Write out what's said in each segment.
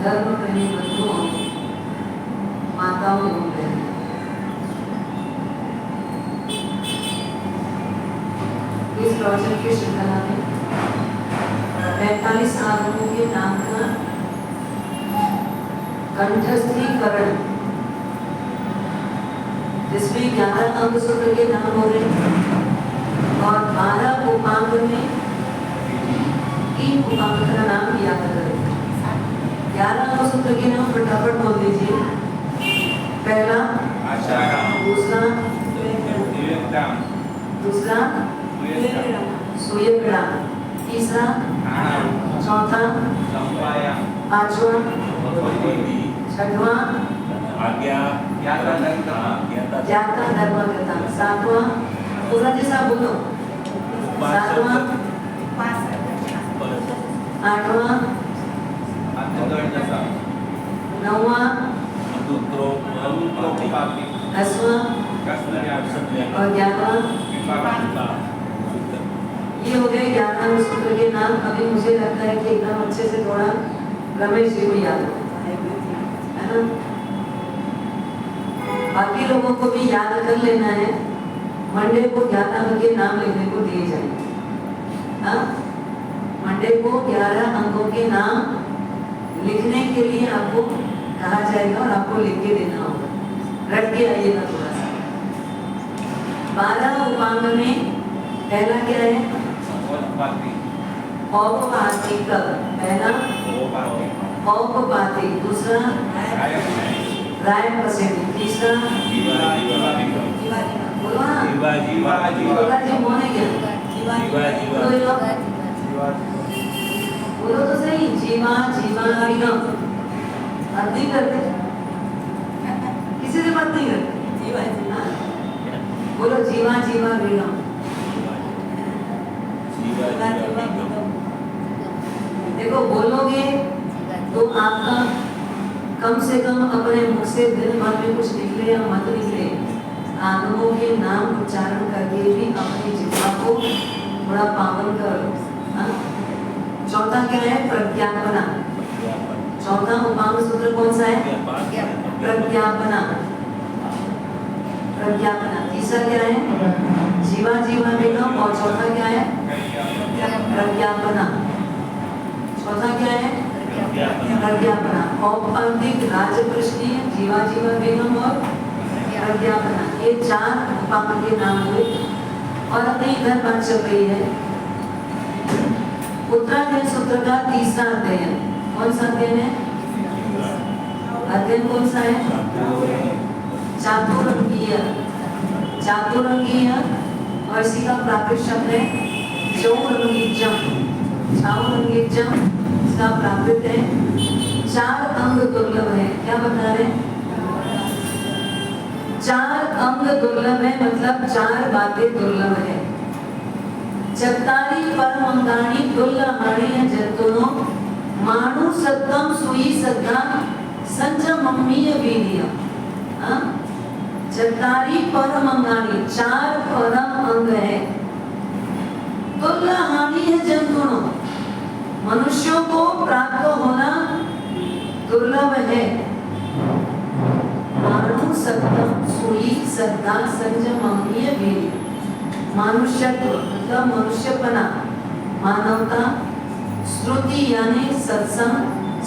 धर्म प्रेमी बंधुओं, माताओं एवं बहनों, इस प्रवचन की श्रृंखला में 45 आगमों के नाम का कंठस्थीकरण, जिसमें 11 अंग सूत्र के नाम हो रहे और 12 उपांग में 3 उपांग का नाम याद करें। 11 अंग सूत्र के नाम फटाफट बोल दीजिए। पहला आषाढ़, दूसरा सुयग्रा, तीसरा, चौथा, पांचवा, छठवां, ज्ञाता धर्मगता, सातवां, पूरा जैसा बोलो, सातवां, आठवां, नौवां, 10वां और 11वां। ये हो गए 11 सूत्र के नाम। अभी मुझे लगता है कि एकदम अच्छे से थोड़ा रमेश जी को याद है ना। बाकी लोगों को भी याद कर लेना है। मंडे को 11 अंग के नाम लिखने को दिए जाएंगे। हाँ, मंडे को 11 अंगों के नाम लिखने के लिए आपको कहा जाएगा और आपको लिख के देना होगा। रट के आइएगा थोड़ा सा। 12 उपांग में पहला क्या है? औपपातिक। पहला औपपातिक, दूसरा राय प्रसिद्ध, तीसरा बोलो ना, जी मोने क्या बोलो तो सही। जीवा जीवा विगम, बात नहीं करते, किसी से बात नहीं करते। जीवा जीवा बोलो, जीवा जीवा विगम। देखो बोलोगे तो आपका कम से कम अपने मुख से दिन भर में कुछ निकले या मत निकले, आगमों के नाम उच्चारण करके भी अपनी जिह्वा को थोड़ा पावन करो। चौथा क्या है? प्रज्ञापना। चौथा उपांग सूत्र कौन सा है? प्रज्ञापना। प्रज्ञापना। तीसरा क्या है? जीवा जीवा विगम। और चौथा क्या है? प्रज्ञापना। चौथा क्या है? प्रज्ञापना। औपनिक, राजकृष्णीय, जीवा जीवा विगम और प्रज्ञापना, ये 4 उपांग के नाम हुए। और अपने इधर बात चल रही है उत्तराध्ययन सूत्र का तीसरा अध्ययन। कौन सा अध्ययन है? अध्ययन कौन सा है? चातुरंगीय। चातुरंगीय और इसी का प्राकृत शब्द है चौरंगीजम। चौरंगीजम इसका प्राकृत है। 4 अंग दुर्लभ है। क्या बता रहे? 4 अंग दुर्लभ है, मतलब 4 बातें दुर्लभ है। चत्तारी परमंगाणी दुर्लहाणी जंतुनो मानु सत्तम सुई सद्धा संजमम्मीय वीर्य। चत्तारी परमंगाणी, 4 परम अंग है। दुर्लहानी है जंतुनो, मनुष्यों को प्राप्त होना दुर्लभ है। मानु सत्तम सुई सद्धा संजमम्मीय वीर्य। मानुष्यत्व मतलब मनुष्यपना, मानवता, श्रुति यानी सत्संग,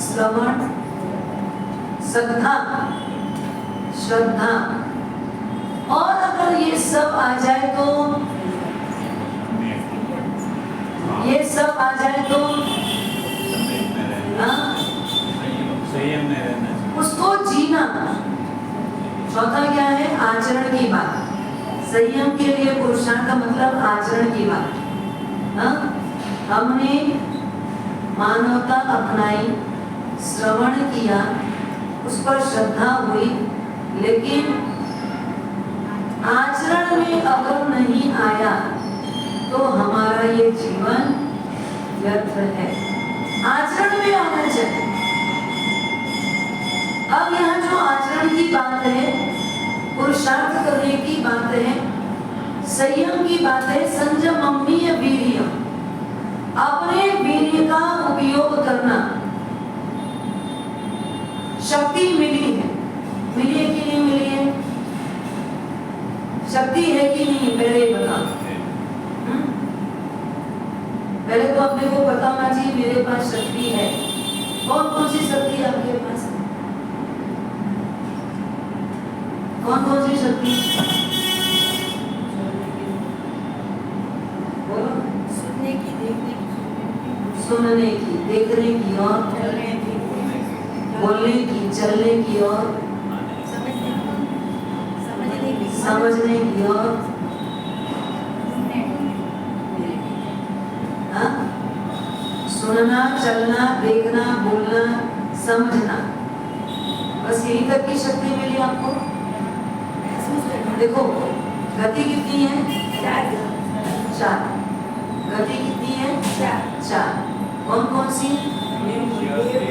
श्रवण, श्रद्धा, श्रद्धा। और अगर ये सब आ जाए तो, ये सब आ जाए तो उसको जीना। चौथा क्या है? आचरण की बात। संयम के लिए पुरुषार्थ का मतलब आचरण की बात। हमने मानवता अपनाई, श्रवण किया, उस पर श्रद्धा हुई, लेकिन आचरण में अगर नहीं आया तो हमारा ये जीवन व्यर्थ है। आचरण में आना चाहिए। अब यहाँ जो आचरण की बात है पुरुषार्थ करने की बात है, संयम की बात है, संयमम्य वीर्य, अपने वीर्य का उपयोग करना। शक्ति मिली है, मिली है कि नहीं मिली है? शक्ति है कि नहीं, पहले बताओ। पहले तो अपने को पता होना चाहिए मेरे पास शक्ति है। कौन कौन सी शक्ति आपके पास है? कौन कौन सी शक्ति? बोलो। सुनने की, देखने की, सुनने की, देखने की और चलने की, बोलने की, चलने की और समझने की और सुनना, चलना, देखना, बोलना, समझना, बस यही तक की शक्ति मिली आपको। देखो गति कितनी है? 4। गति कितनी है? 4। कौन कौन सी?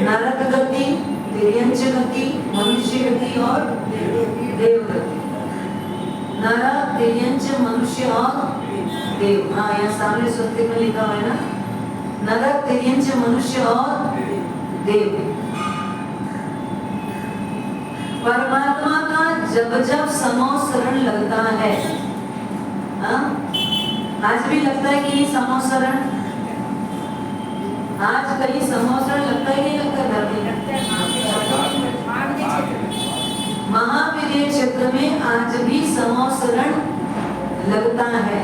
नरक गति, तिर्यंच गति, मनुष्य गति और देव गति। नरक, तिर्यंच, मनुष्य और देव। हाँ, यहाँ सामने स्वस्तिक में लिखा हुआ है ना, नरक, तिर्यंच, मनुष्य और देव। परमात्मा का जब जब समोसरण लगता है, हाँ? आज भी लगता है कि नहीं समोसरण? आज कहीं समोसरण लगता है कि नहीं लगता है? महावीर क्षेत्र में आज भी समोसरण लगता है।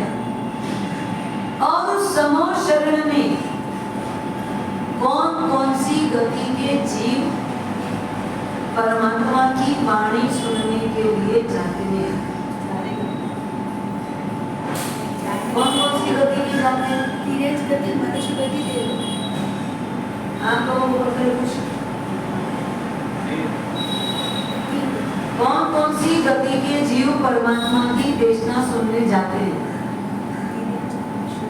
और उस समोसरण में कौन कौन सी गति के जीव परमात्मा की वाणी सुनने के लिए जाते हैं? कौन कौन सी गति के जाते हैं? तिर्यंच गति, मनुष्य गति, देव। आप लोगों को कुछ कौन कौन सी गति के जीव परमात्मा की देशना सुनने जाते हैं?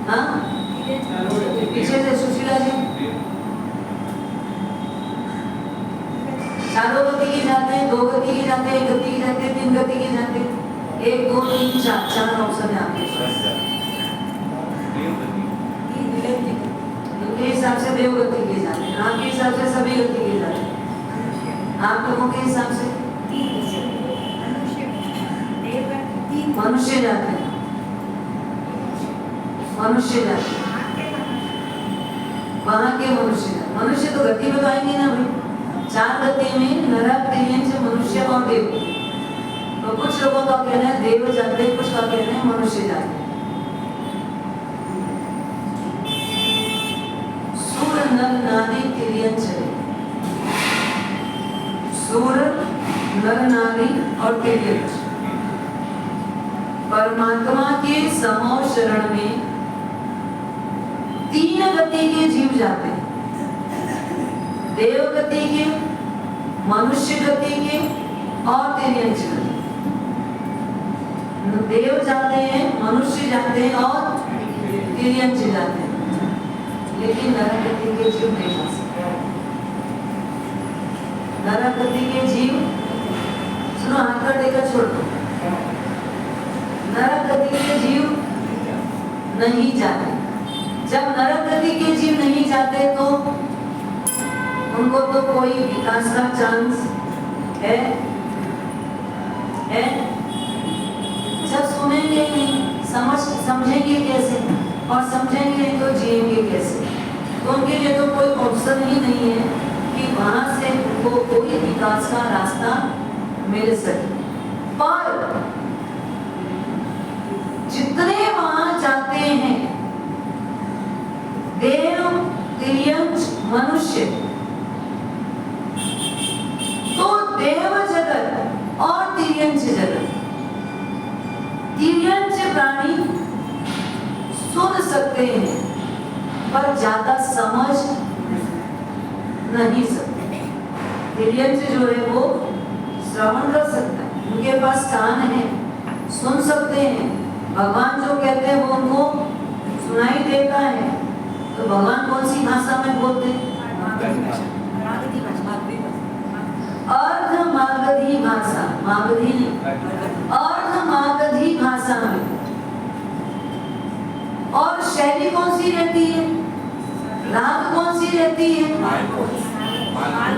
हाँ? पीछे से सुशीला जी। चारों गति के जाते हैं, 2 गति के जाते हैं, 1 गति के जाते हैं, 3 गति के जाते हैं। 1 2 3 4 4 ऑप्शन है आपके पास। इनके हिसाब से देव गति के जाते हैं, आपके हिसाब से सभी गति के जाते हैं। आप लोगों के हिसाब से मनुष्य जाते हैं, मनुष्य जाते हैं, वहाँ के मनुष्य तो गति बताएंगे ना भाई। 4 गति में नरक, तिर्यंच, मनुष्य और देव। तो कुछ लोगों का कहना है देव जाते हैं, कुछ का कहना है मनुष्य जाते हैं। सूर, नर, नारी, तिर्यंच। सूर, नर, नारी और तिर्यंच परमात्मा के समोसरण में 3 गति के जीव जाते हैं। देव गति के, मनुष्य गति के और तिर्यंच गति। देव जाते हैं, मनुष्य जाते हैं और तिर्यंच जाते हैं, लेकिन नरक गति के जीव नहीं जा सकते। नरक गति के जीव, सुनो हाथ का टेका छोड़ दो। नरक गति के जीव नहीं जाते। जब नरक गति के जीव नहीं जाते तो उनको तो कोई विकास का चांस है? जब सुनेंगे नहीं, समझेंगे कैसे? और समझेंगे तो जिएंगे कैसे? तो उनके लिए तो कोई ऑप्शन ही नहीं है कि वहां से उनको कोई विकास का रास्ता मिल सके। पर जितने वहां जाते हैं, देव, तिर्यंच, मनुष्य, तो देव जगत और तिर्यंच जगत, तिर्यंच प्राणी सुन सकते हैं पर ज्यादा समझ नहीं सकते। तिर्यंच जो है वो श्रवण कर सकता है, उनके पास कान है, सुन सकते हैं। भगवान जो कहते हैं वो उनको सुनाई देता है। तो भगवान कौन सी भाषा में बोलते हैं? अर्धमागधी भाषा, मागधी नहीं, अर्धमागधी भाषा में। और शैली कौन सी रहती है, राग कौन सी रहती है,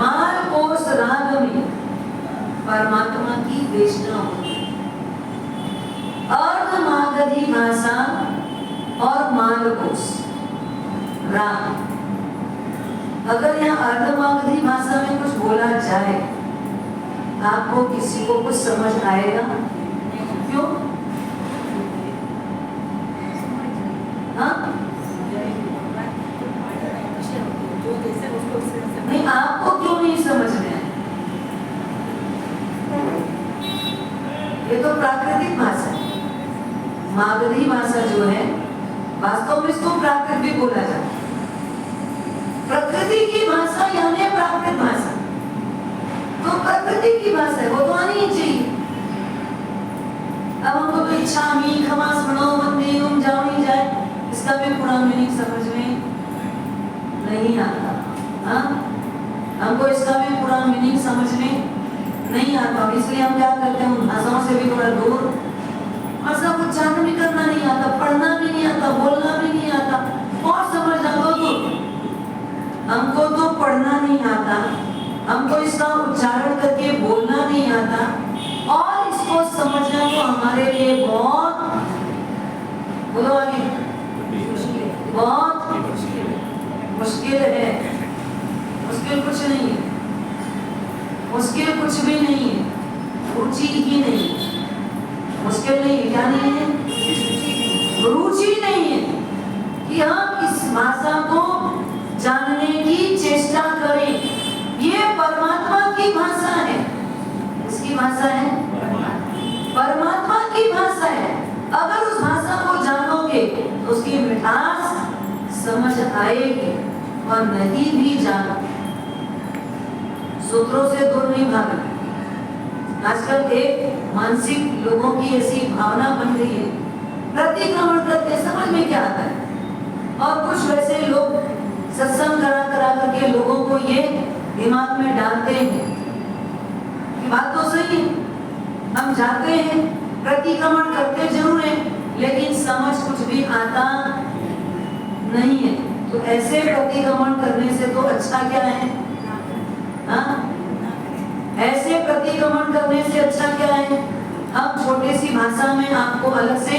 मालकोस राग में परमात्मा की देशना होती है। अर्धमागधी भाषा और मालकोस राग। अगर यहाँ अर्धमागधी भाषा में कुछ बोला जाए, आपको किसी को कुछ समझ आएगा? क्यों? हाँ? नहीं, आपको क्यों नहीं समझ में आए? ये तो प्राकृतिक भाषा है। मागधी भाषा जो है, वास्तव में इसको प्राकृत भी बोला जाता है। प्रकृति की भाषा यानी प्राकृतिक भाषा। तो प्रकृति की भाषा है, वो तो आनी ही चाहिए। अब हमको तो इच्छा मी खमास मनो बंदे तुम जाओ नहीं जाए, इसका भी पूरा मीनिंग समझ में नहीं आता। हाँ, हमको इसका भी पूरा मीनिंग समझ में नहीं आता, इसलिए हम क्या करते हैं, उन भाषाओं से भी थोड़ा दूर। भाषा को उच्चारण भी करना नहीं आता, पढ़ना भी नहीं आता, बोलना भी नहीं आता, और समझ आता तो हमको तो पढ़ना नहीं आता, हमको इसका उच्चारण करके बोलना नहीं आता, और इसको समझना तो हमारे लिए बहुत, बोलो आगे, बहुत मुश्किल है। मुश्किल कुछ नहीं है, मुश्किल कुछ भी नहीं है, रुचि ही नहीं है। मुश्किल नहीं है, क्या नहीं है, रुचि नहीं है कि हम इस भाषा को जानने की चेष्टा करें। ये परमात्मा की भाषा है। इसकी भाषा है, परमात्मा की भाषा है। अगर उस भाषा को जानोगे तो उसकी मिठास समझ आएगी, और नहीं भी जानो सूत्रों से दूर नहीं भागना। आजकल एक मानसिक लोगों की ऐसी भावना बन गई है, प्रतिक्रमण करते समझ में क्या आता है। और कुछ वैसे लोग सत्संग करा करा करके लोगों को ये दिमाग में डालते हैं कि बात तो सही है, हम जाते हैं, प्रतिक्रमण करते जरूर हैं, लेकिन समझ कुछ भी आता नहीं है। तो ऐसे प्रतिक्रमण करने से तो अच्छा क्या है? हाँ? ऐसे प्रतिक्रमण करने से अच्छा क्या है? हम छोटी सी भाषा में आपको अलग से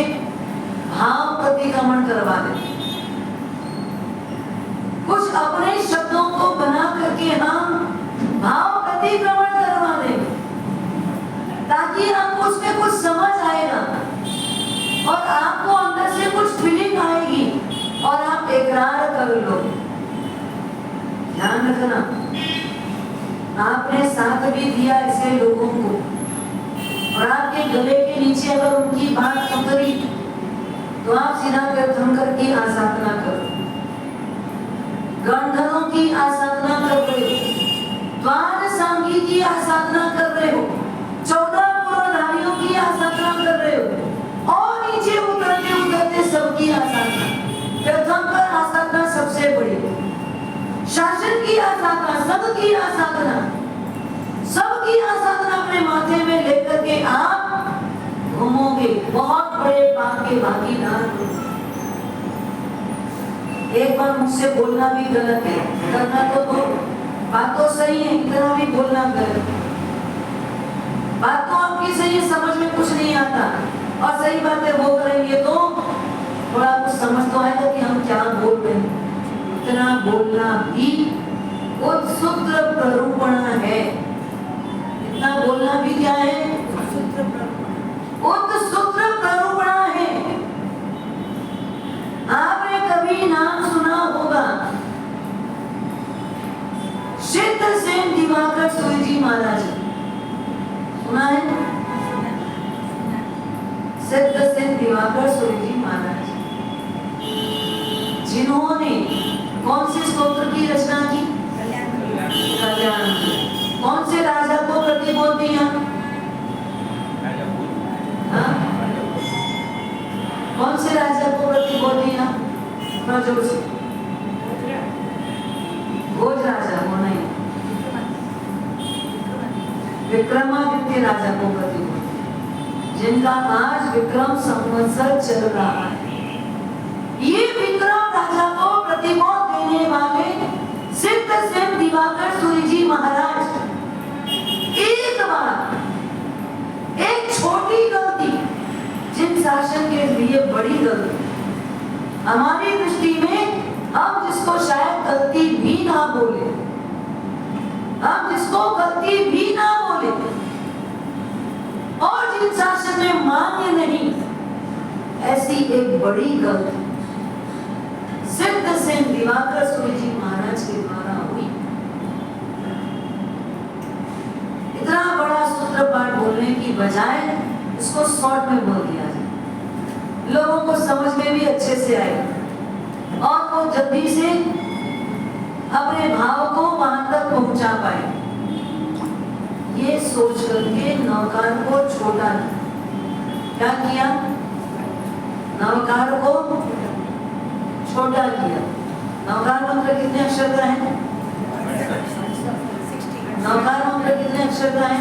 भाव प्रतिक्रमण करवा दें। कुछ अपने शब्दों को बना करके हम भाव प्रतिक्रमण करवा दें, ताकि आपको उसमें कुछ समझ आएगा और आपको अंदर से कुछ फीलिंग आएगी और आप इकरार कर लो। ध्यान रखना, आपने साथ भी दिया ऐसे लोगों को, और आपके गले के नीचे अगर उनकी बात उतरी तो आप सीधा थम करके आसाधना करो। गंधर्वों की आसाधना कर रहे हो, द्वार सांगी की आसाधना कर रहे हो, 14 पुरधारियों की आसाधना कर रहे हो, और नीचे उतरते उतरते सबकी आसाधना। प्रथम पर आसाधना सबसे बड़ी, शासन की आसाधना, सबकी आसाधना, सबकी आसाधना अपने माथे में लेकर के आप घूमोगे, बहुत बड़े पाप के भागीदार हो। एक बार मुझसे बोलना भी गलत है, करना तो बात तो सही है, इतना भी बोलना गलत है। बात तो आपकी सही है, समझ में कुछ नहीं आता, और सही बात है वो करेंगे तो थोड़ा कुछ समझ तो आएगा कि हम क्या बोल रहे हैं। इतना बोलना भी उत्सूत्र प्ररूपण है। इतना बोलना भी क्या है? उत्सूत्र प्ररूपण है। आपने कभी नाम सुना होगा सिद्धसेन दिवाकर सूरी जी महाराज, सुना है? सिद्धसेन दिवाकर सूरी जी महाराज, जिन्होंने कौन से स्तोत्र की रचना की? कल्याण। कौन से राजा को प्रतिबोध दिया? कौन से राजा को प्रतिबोध दिया? जोर से, भोज राजा को नहीं, विक्रमादित्य राजा को प्रतिबोध, जिनका आज विक्रम संवत्सर चल रहा है। ये विक्रम राजा को प्रतिबोध देने वाले सिद्ध सिंह दिवाकर सूरी जी महाराज एक बार एक छोटी गलती, जिन शासन के लिए बड़ी गलती, हमारी दृष्टि में हम जिसको शायद गलती भी ना बोले, हम जिसको गलती भी ना बोले और जिन शासन में मान्य नहीं, ऐसी एक बड़ी गलती सिद्ध सिंह दिवाकर सूरी जी महाराज के द्वारा हुई। इतना बड़ा सूत्र पाठ बोलने की बजाय इसको शॉर्ट में बोल दिया जाए, लोगों को समझ में भी अच्छे से आएगा और वो जल्दी से अपने भाव को वहां तक पहुंचा पाए। ये सोच करके नौकार को छोटा क्या किया, नौकार को छोटा किया। नौकार मंत्र कितने अक्षर का है? नौकार मंत्र कितने अक्षर का है?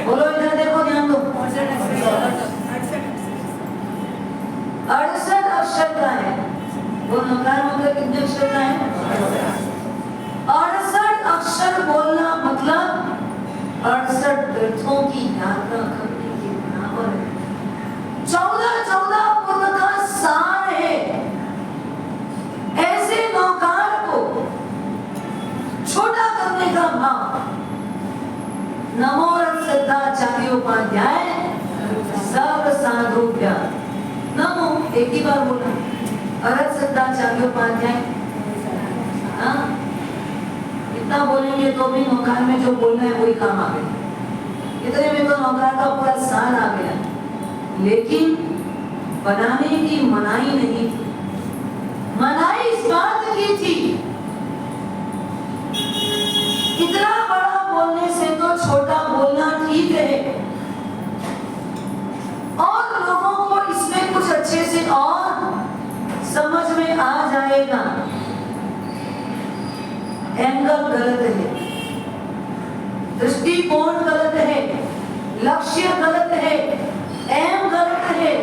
बोलो इधर देखो, ध्यान दो। 68 अक्षर का है। वो नौकार मंत्र कितने अक्षर का है? 68 अक्षर बोलना मतलब 68 तीर्थों की यात्रा करने के बराबर है। 14 पुण्य का सार है। ऐसे नौकार को छोटा करने का भाव, नमो सिद्धाचार्योपाध्याय सर्व साधुभ्य नमो, एक ही बार बोला, अरत सिद्धाचार्योपाध्याय। इतना बोलेंगे तो भी नौकार में जो बोलना है वही काम आ गया। इतने में तो नौकार का पूरा सार आ गया, लेकिन बनाने की मनाही नहीं थी। मनाही इस बात की थी, इतना बड़ा बोलने से तो छोटा बोलना ठीक है और लोगों को इसमें कुछ अच्छे से और समझ में आ जाएगा। एंगल गलत है, दृष्टिकोण गलत है, लक्ष्य गलत है, एम गलत है।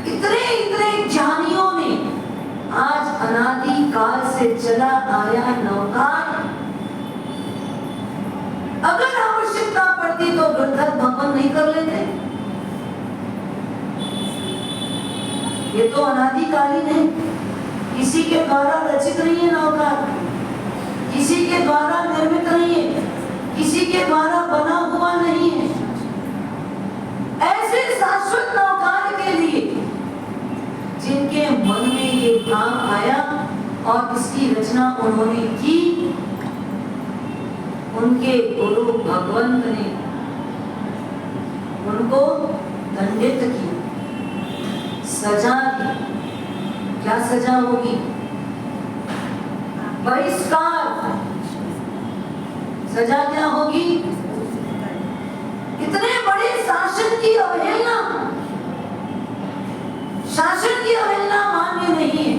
इतने ज्ञानियों ने आज अनादि काल से चला आया नौकार, अगर आवश्यकता पड़ती तो गृहस्थ भवन नहीं कर लेते। ये तो अनादिकालीन है, किसी के द्वारा रचित नहीं है नौकार, किसी के द्वारा निर्मित नहीं है, किसी के द्वारा बना हुआ नहीं है। ऐसे शाश्वत नौकार के लिए जिनके मन में ये भाव आया और इसकी रचना उन्होंने की, उनके गुरु भगवंत ने उनको दंडित किया, सजा दी। क्या सजा होगी? बहिष्कार। सजा क्या होगी? इतने बड़े शासन की अवहेलना, शासन की अवहेलना मान्य नहीं है।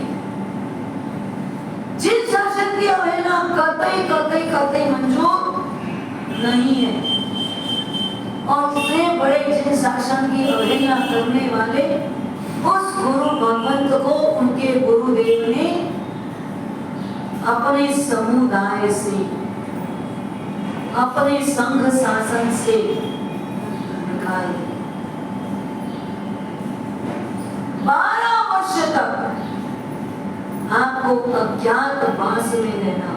जिन शासन की अवहेलना कतई मंजूर नहीं है, और इतने बड़े जिन शासन की अवहेलना करने वाले उस गुरु भगवंत को उनके गुरुदेव ने अपने समुदाय से, अपने संघ शासन से निकाल दिया। 12 वर्ष तक आपको अज्ञातवास में रहना,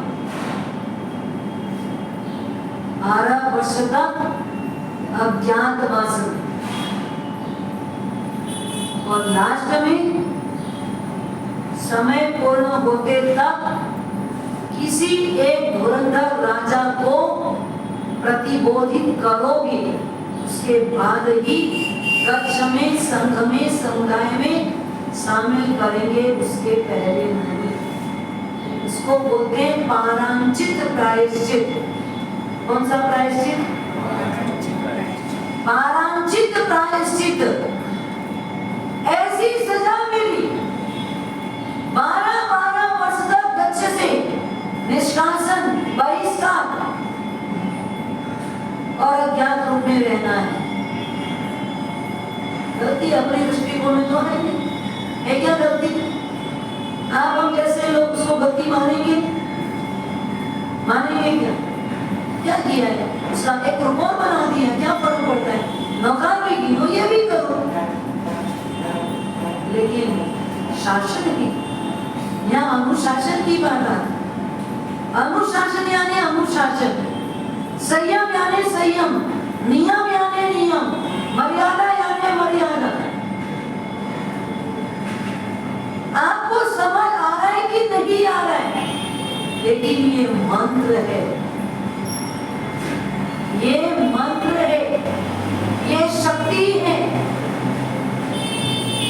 12 वर्ष तक अज्ञातवास में, और लास्ट में समय पूर्ण होते तक किसी एक धुरंधर राजा को प्रतिबोधित करोगे, उसके बाद ही कक्ष में, संघ में, समुदाय में शामिल करेंगे, उसके पहले नहीं। इसको बोलते हैं पारांचित प्रायश्चित। कौन सा प्रायश्चित? पारांचित प्रायश्चित। ऐसी सजा मिली, 12 वर्ष तक कक्ष से निष्कासन, बहिष्कार, और अज्ञात रूप में रहना है। गलती अपने दृष्टिकोण में तो है नहीं, है क्या गलती? आप हम जैसे लोग उसको गलती मानेंगे? मानेंगे क्या? क्या किया है? उसका एक रिकॉर्ड बना दिया, क्या फर्क पड़ता है? नौकर भी गिनो, ये भी करो, लेकिन शासन की, यहाँ अनुशासन की बात आती। अनुशासन यानी अनुशासन, संयम यानी संयम, नियम यानी नियम, मर्यादा यानी मर्यादा। आपको समझ आ रहा है कि नहीं आ रहा है? लेकिन ये मंत्र है, ये मंत्र है, ये शक्ति है,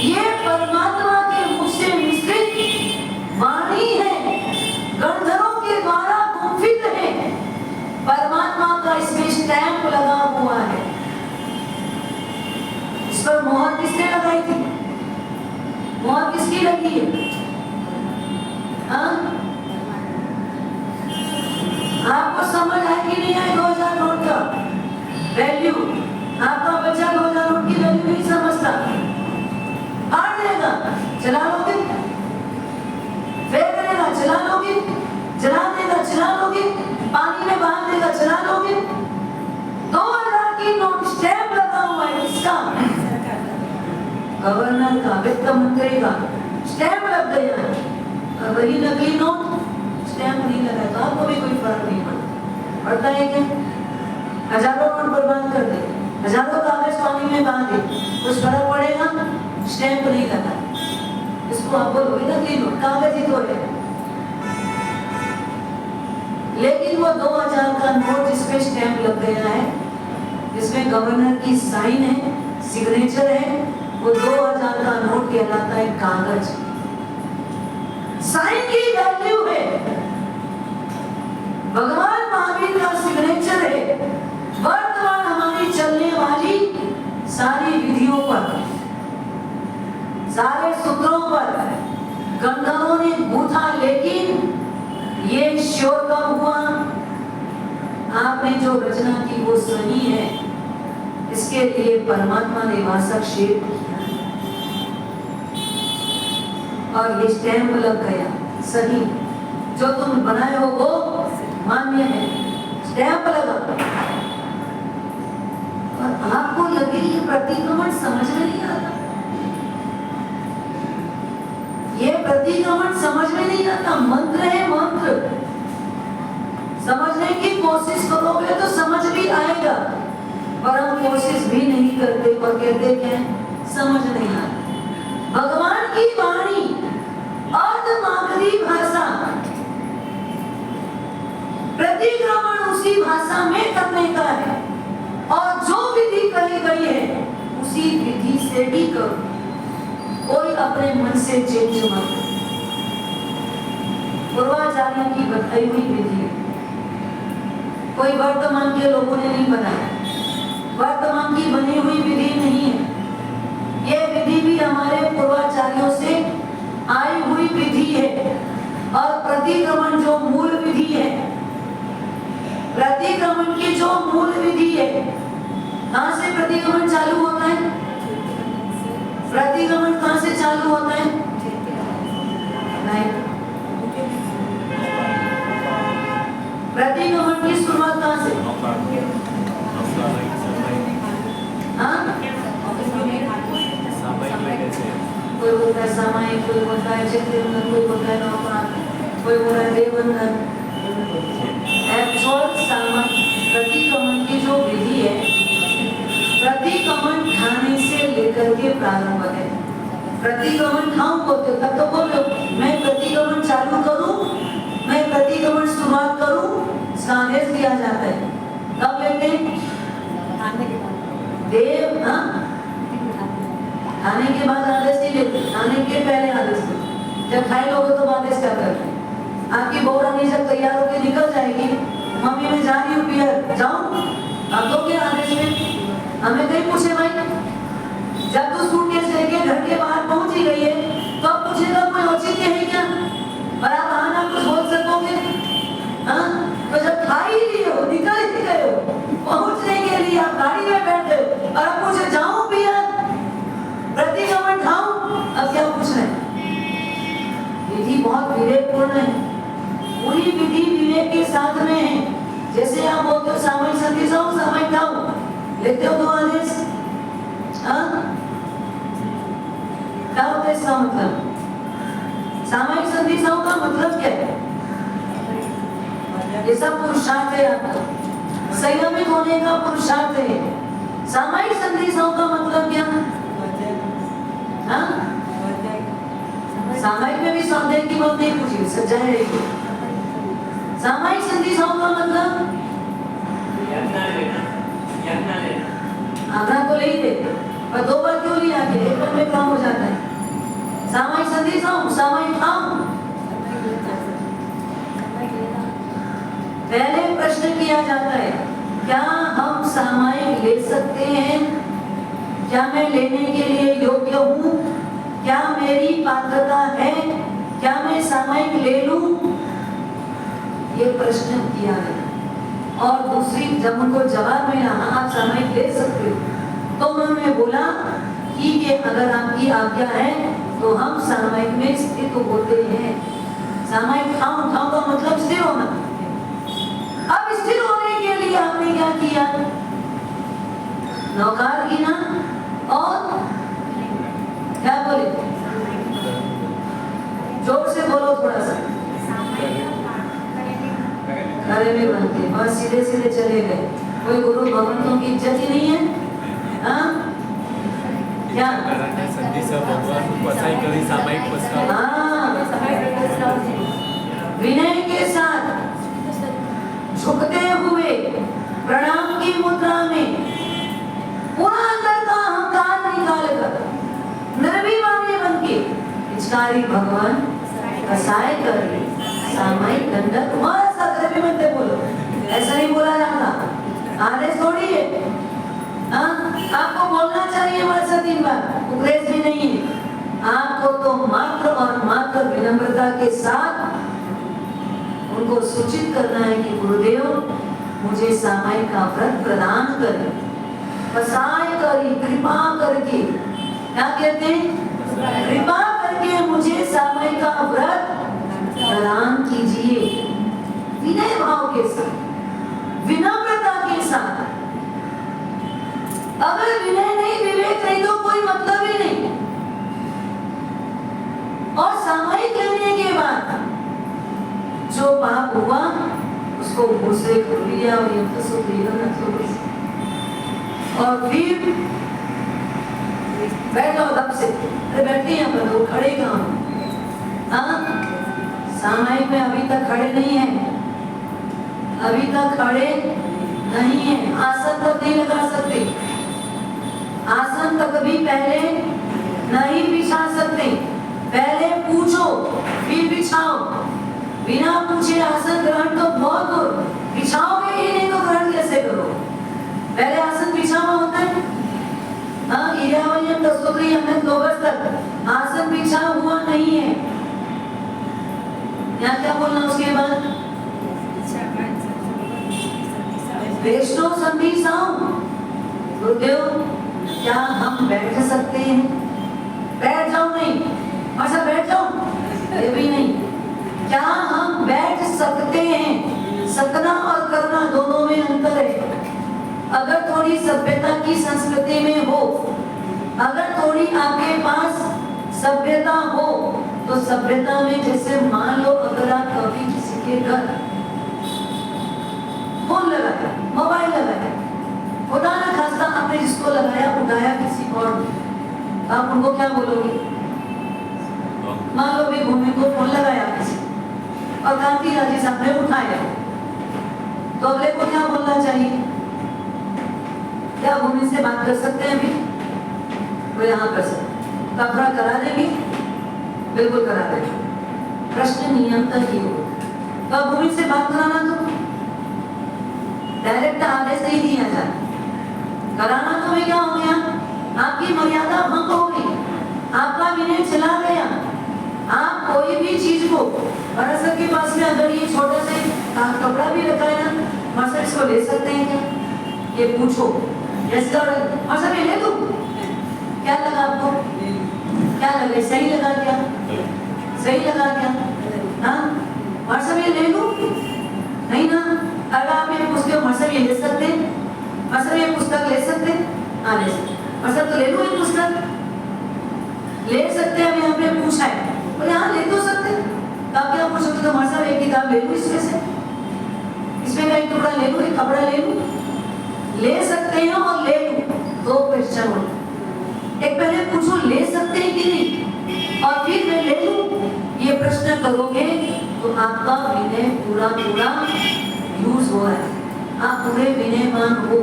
ये परमात्मा के मुख से मिश्रित वाणी है, गंधर्वों के द्वारा गुंफित है। परमात्मा का इसमें स्टैंप लगा हुआ है। इस पर मोहर किसने लगाई थी? मोहर किसकी लगी है? हाँ? आपको समझ है कि नहीं है? 2000 नोट का वैल्यू, आपका बच्चा 2000 नोट की वैल्यू नहीं समझता, फाड़ देगा, चला लोगे, फेंक देगा, चला लोगे, जला देगा, चला लोगे, पानी में बहा देगा, चला लोगे। 2000 की नोट स्टैंप लगा हुआ है, किसका? गवर्नर का, वित्त मंत्री का स्टैंप लग गया है। वही नकली नोट स्टैंप नहीं लगा तो आपको भी कोई फर्क नहीं पड़ता। पड़ता है क्या? हजारों नोट बर्बाद कर दे, हजारों कागज पानी में बहा दे, कुछ फर्क पड़ेगा? स्टैंप नहीं लगा। इसको आप बोलोगे नकली नोट, कागज ही तो है। लेकिन वो 2000 का नोट जिसमें स्टैंप लग गया है, जिसमें गवर्नर की साइन है, सिग्नेचर है, वो 2000 का नोट कहलाता है कागज। साइन की वैल्यू है, भगवान महावीर का सिग्नेचर है। वर्तमान हमारी चलने वाली सारी विधियों पर, सारे सूत्रों पर गंधर्वों ने गूंथा, लेकिन ये श्योर कब हुआ? आपने जो रचना की वो सही है, इसके लिए परमात्मा ने वासक शेप किया और ये स्टैंप लग गया, सही, जो तुम बनाए हो वो मान्य है, स्टैंप लगा। और आपको लगे ये प्रतिक्रमण समझ में नहीं आता, ये प्रतिक्रमण समझ में नहीं आता। मंत्र है मंत्र, समझने की कोशिश करोगे तो समझ भी आएगा, पर हम कोशिश भी नहीं करते और कहते क्या? समझ नहीं आता। भगवान की वाणी अर्धमागधी भाषा, प्रतिक्रमण उसी भाषा में करने का है, और जो विधि कही गई है उसी विधि से भी करो, कोई अपने मन से चेंज मत। पूर्वाचार्यों की बताई हुई विधि है, कोई वर्तमान के लोगों ने नहीं बनाया, वर्तमान की बनी हुई विधि नहीं है। ये विधि भी हमारे पूर्वाचार्यों से आई हुई विधि है। और प्रतिक्रमण जो मूल विधि है, प्रतिक्रमण की जो मूल विधि है, कहां से प्रतिक्रमण चालू होता है? प्रतिक्रमण कहां से चालू होता है? नहीं, प्रतिक्रमण की शुरुआत कहां से? कोई बोलता है सामायिक, कोई बोलता है चैत्रबंधन, कोई बोलता है नवपात, कोई बोलता है देवबंधन। प्रतिक्रमण की जो विधि है, प्रतिक्रमण खाने से लेकर के प्रारंभ है। प्रतिक्रमण खाऊं बोलते तब तो बोलो मैं प्रतिक्रमण चालू करूं, मैं प्रतिक्रमण शुरुआत करूं, आदेश दिया जाता है। कब लेते हैं? देव, खाने के बाद आदेश नहीं लेते, खाने के पहले आदेश देते। जब खाए लोगे तो आदेश क्या करते हैं? आपकी बहुरानी जब तैयार होकर निकल जाएगी, मम्मी मैं जा रही हूँ पियर, जाऊं, अब तो क्या आदेश में? हमें कहीं पूछे भाई, जब तू सूटकेस लेके घर के बाहर पहुंच ही गई है तो अब पूछेगा कोई औचित्य है क्या? और आप आना कुछ बोल सकोगे? हाँ, तो जब खा ही लिए हो, निकल ही गए हो, पहुंच नहीं गए और अब पूछे जाऊं पिया प्रतिगमन ठाऊं, अब क्या पूछ रहे हैं? विधि बहुत विवेकपूर्ण है, पूरी विधि विवेक के साथ में है। जैसे आप बोलते हो सामयिक संधि जाऊं सामयिक ठाऊं, लेते हो दो आदेश, क्या होता है इसका मतलब? सामयिक संधि जाऊं का मतलब क्या है? ये सब पुरुषार्थ है आपका, संयमित होने का पुरुषार्थ है। सामयिक संदेशों का मतलब क्या? सामयिक में भी स्वाध्याय की बात नहीं पूछी, सच्चाई रहेगी। सामयिक संदेशों का मतलब आधा तो ले ही देते, पर दो बार क्यों लिया के? एक बार में काम हो जाता है। सामयिक संदेशों, सामयिक ठाऊं। पहले प्रश्न किया जाता है, क्या हम सामयिक ले सकते हैं? क्या मैं लेने के लिए योग्य हूँ? क्या मेरी पात्रता है? क्या मैं सामयिक ले लूं? ये प्रश्न किया गया। और दूसरी, जब उनको जवाब मिला आप सामयिक ले सकते हो, तो उन्होंने बोला कि अगर आपकी आज्ञा है तो हम सामयिक में स्थित होते हैं। सामयिक ठाऊं, ठाऊं का मतलब स्थिर होना। अब स्थिर होने के लिए आपने क्या किया? नौकार गिना और क्या बोले? जोर से बोलो थोड़ा सा। खड़े में बनते, बस सीधे सीधे चले गए। कोई गुरु भगवंतों की इज्जत ही नहीं है। हाँ क्या? विनय के साथ झुकते हुए प्रणाम की मुद्रा में पूरा अंदर का अहंकार निकाल कर निर्विवादी बन के पिचकारी भगवान कसाय कर सामयिक दंडक तुम्हारा साथ बनते बोलो। ऐसा नहीं बोला जाता, आदेश थोड़ी है। आपको बोलना चाहिए वर्ष 3 बार, उपदेश भी नहीं है। आपको तो मात्र और मात्र विनम्रता के साथ उनको सूचित करना है कि गुरुदेव मुझे सामयिक का व्रत प्रदान करें, कसाय करी कृपा करके। क्या कहते हैं? कृपा करके मुझे सामयिक का व्रत प्रदान कीजिए। विनय भाव के साथ, विनम्रता के साथ। अगर विनय नहीं, विवेक नहीं तो कोई मतलब ही नहीं। और सामयिक लेने के बाद जो पाप हुआ उसको मुंह से कर लिया और ये तो सुख लिया ना तो। और फिर बैठो तब से, अरे बैठे हैं पर वो खड़े कहाँ? सामयिक में अभी तक खड़े नहीं है, अभी तक खड़े नहीं है। आसन तक नहीं लगा सकते, आसन तक भी पहले नहीं बिछा सकते। पहले पूछो फिर बिछाओ। बिना पूछे आसन ग्रहण तो बहुत दूर, बिछाओगे ही नहीं तो ग्रहण कैसे करो? पहले आसन बिछाना होता है। तक आसन बिछा हुआ नहीं है। यहाँ क्या बोलना उसके बाद? वैष्णव संधि साऊं। गुरुदेव क्या हम बैठ सकते हैं? बैठ जाओ नहीं, अच्छा बैठ जाओ ये भी नहीं। क्या हम बैठ सकते हैं? सकना और करना दोनों में अंतर है। अगर थोड़ी सभ्यता की संस्कृति में हो, अगर थोड़ी आपके पास सभ्यता हो, तो सभ्यता में जैसे मान लो अगर आप कभी किसी के घर फोन लगाया, मोबाइल लगाया, खुदा ना खास्ता आपने जिसको लगाया उठाया किसी और, आप उनको क्या बोलोगे? मान लो भी भूमि को फोन लगाया किसी और कांति राजी साहब ने उठाया, तो अगले को क्या बोलना चाहिए? क्या भूमि से बात कर सकते हैं? अभी वो यहाँ कर सकते, कपड़ा करा देंगे, बिल्कुल करा देंगे। प्रश्न नियंत्रण ही हो, तो भूमि से बात कराना तो डायरेक्ट आदेश नहीं दिया जाता। कराना तो में क्या हो गया? आपकी मर्यादा भंग हो गई, आपका विनय चला गया। आप कोई भी चीज को मास्टर के पास में अगर ये छोटा सा कपड़ा भी रखा है ना, मास्टर इसको ले सकते हैं क्या? ये पूछो। यस लॉर्ड, और सब ये ले लूं, क्या लगा आपको? क्या लगे? सही लगा क्या? सही लगा क्या? हाँ, और सब ये ले लूं? नहीं ना। अगर आप ये पूछते हो, और सब ये ले सकते हैं, और सब ये पुस्तक ले सकते हैं, हाँ ले सकते, और सब तो ले लूं ये पुस्तक, ले सकते हैं। अभी आपने पूछा है, बोले हाँ ले तो सकते हैं। आप क्या पूछोगे? तो हमारे साथ एक किताब ले लूं इसमें से, इसमें का एक टुकड़ा ले लूं, एक कपड़ा ले लूं, ले सकते हैं और ले लूं, दो क्वेश्चन हो। एक पहले पूछो ले सकते हैं कि नहीं, और फिर मैं ले लूं, ये प्रश्न करोगे तो आपका विनय पूरा पूरा यूज हो रहा है, आप पूरे विनयमान हो।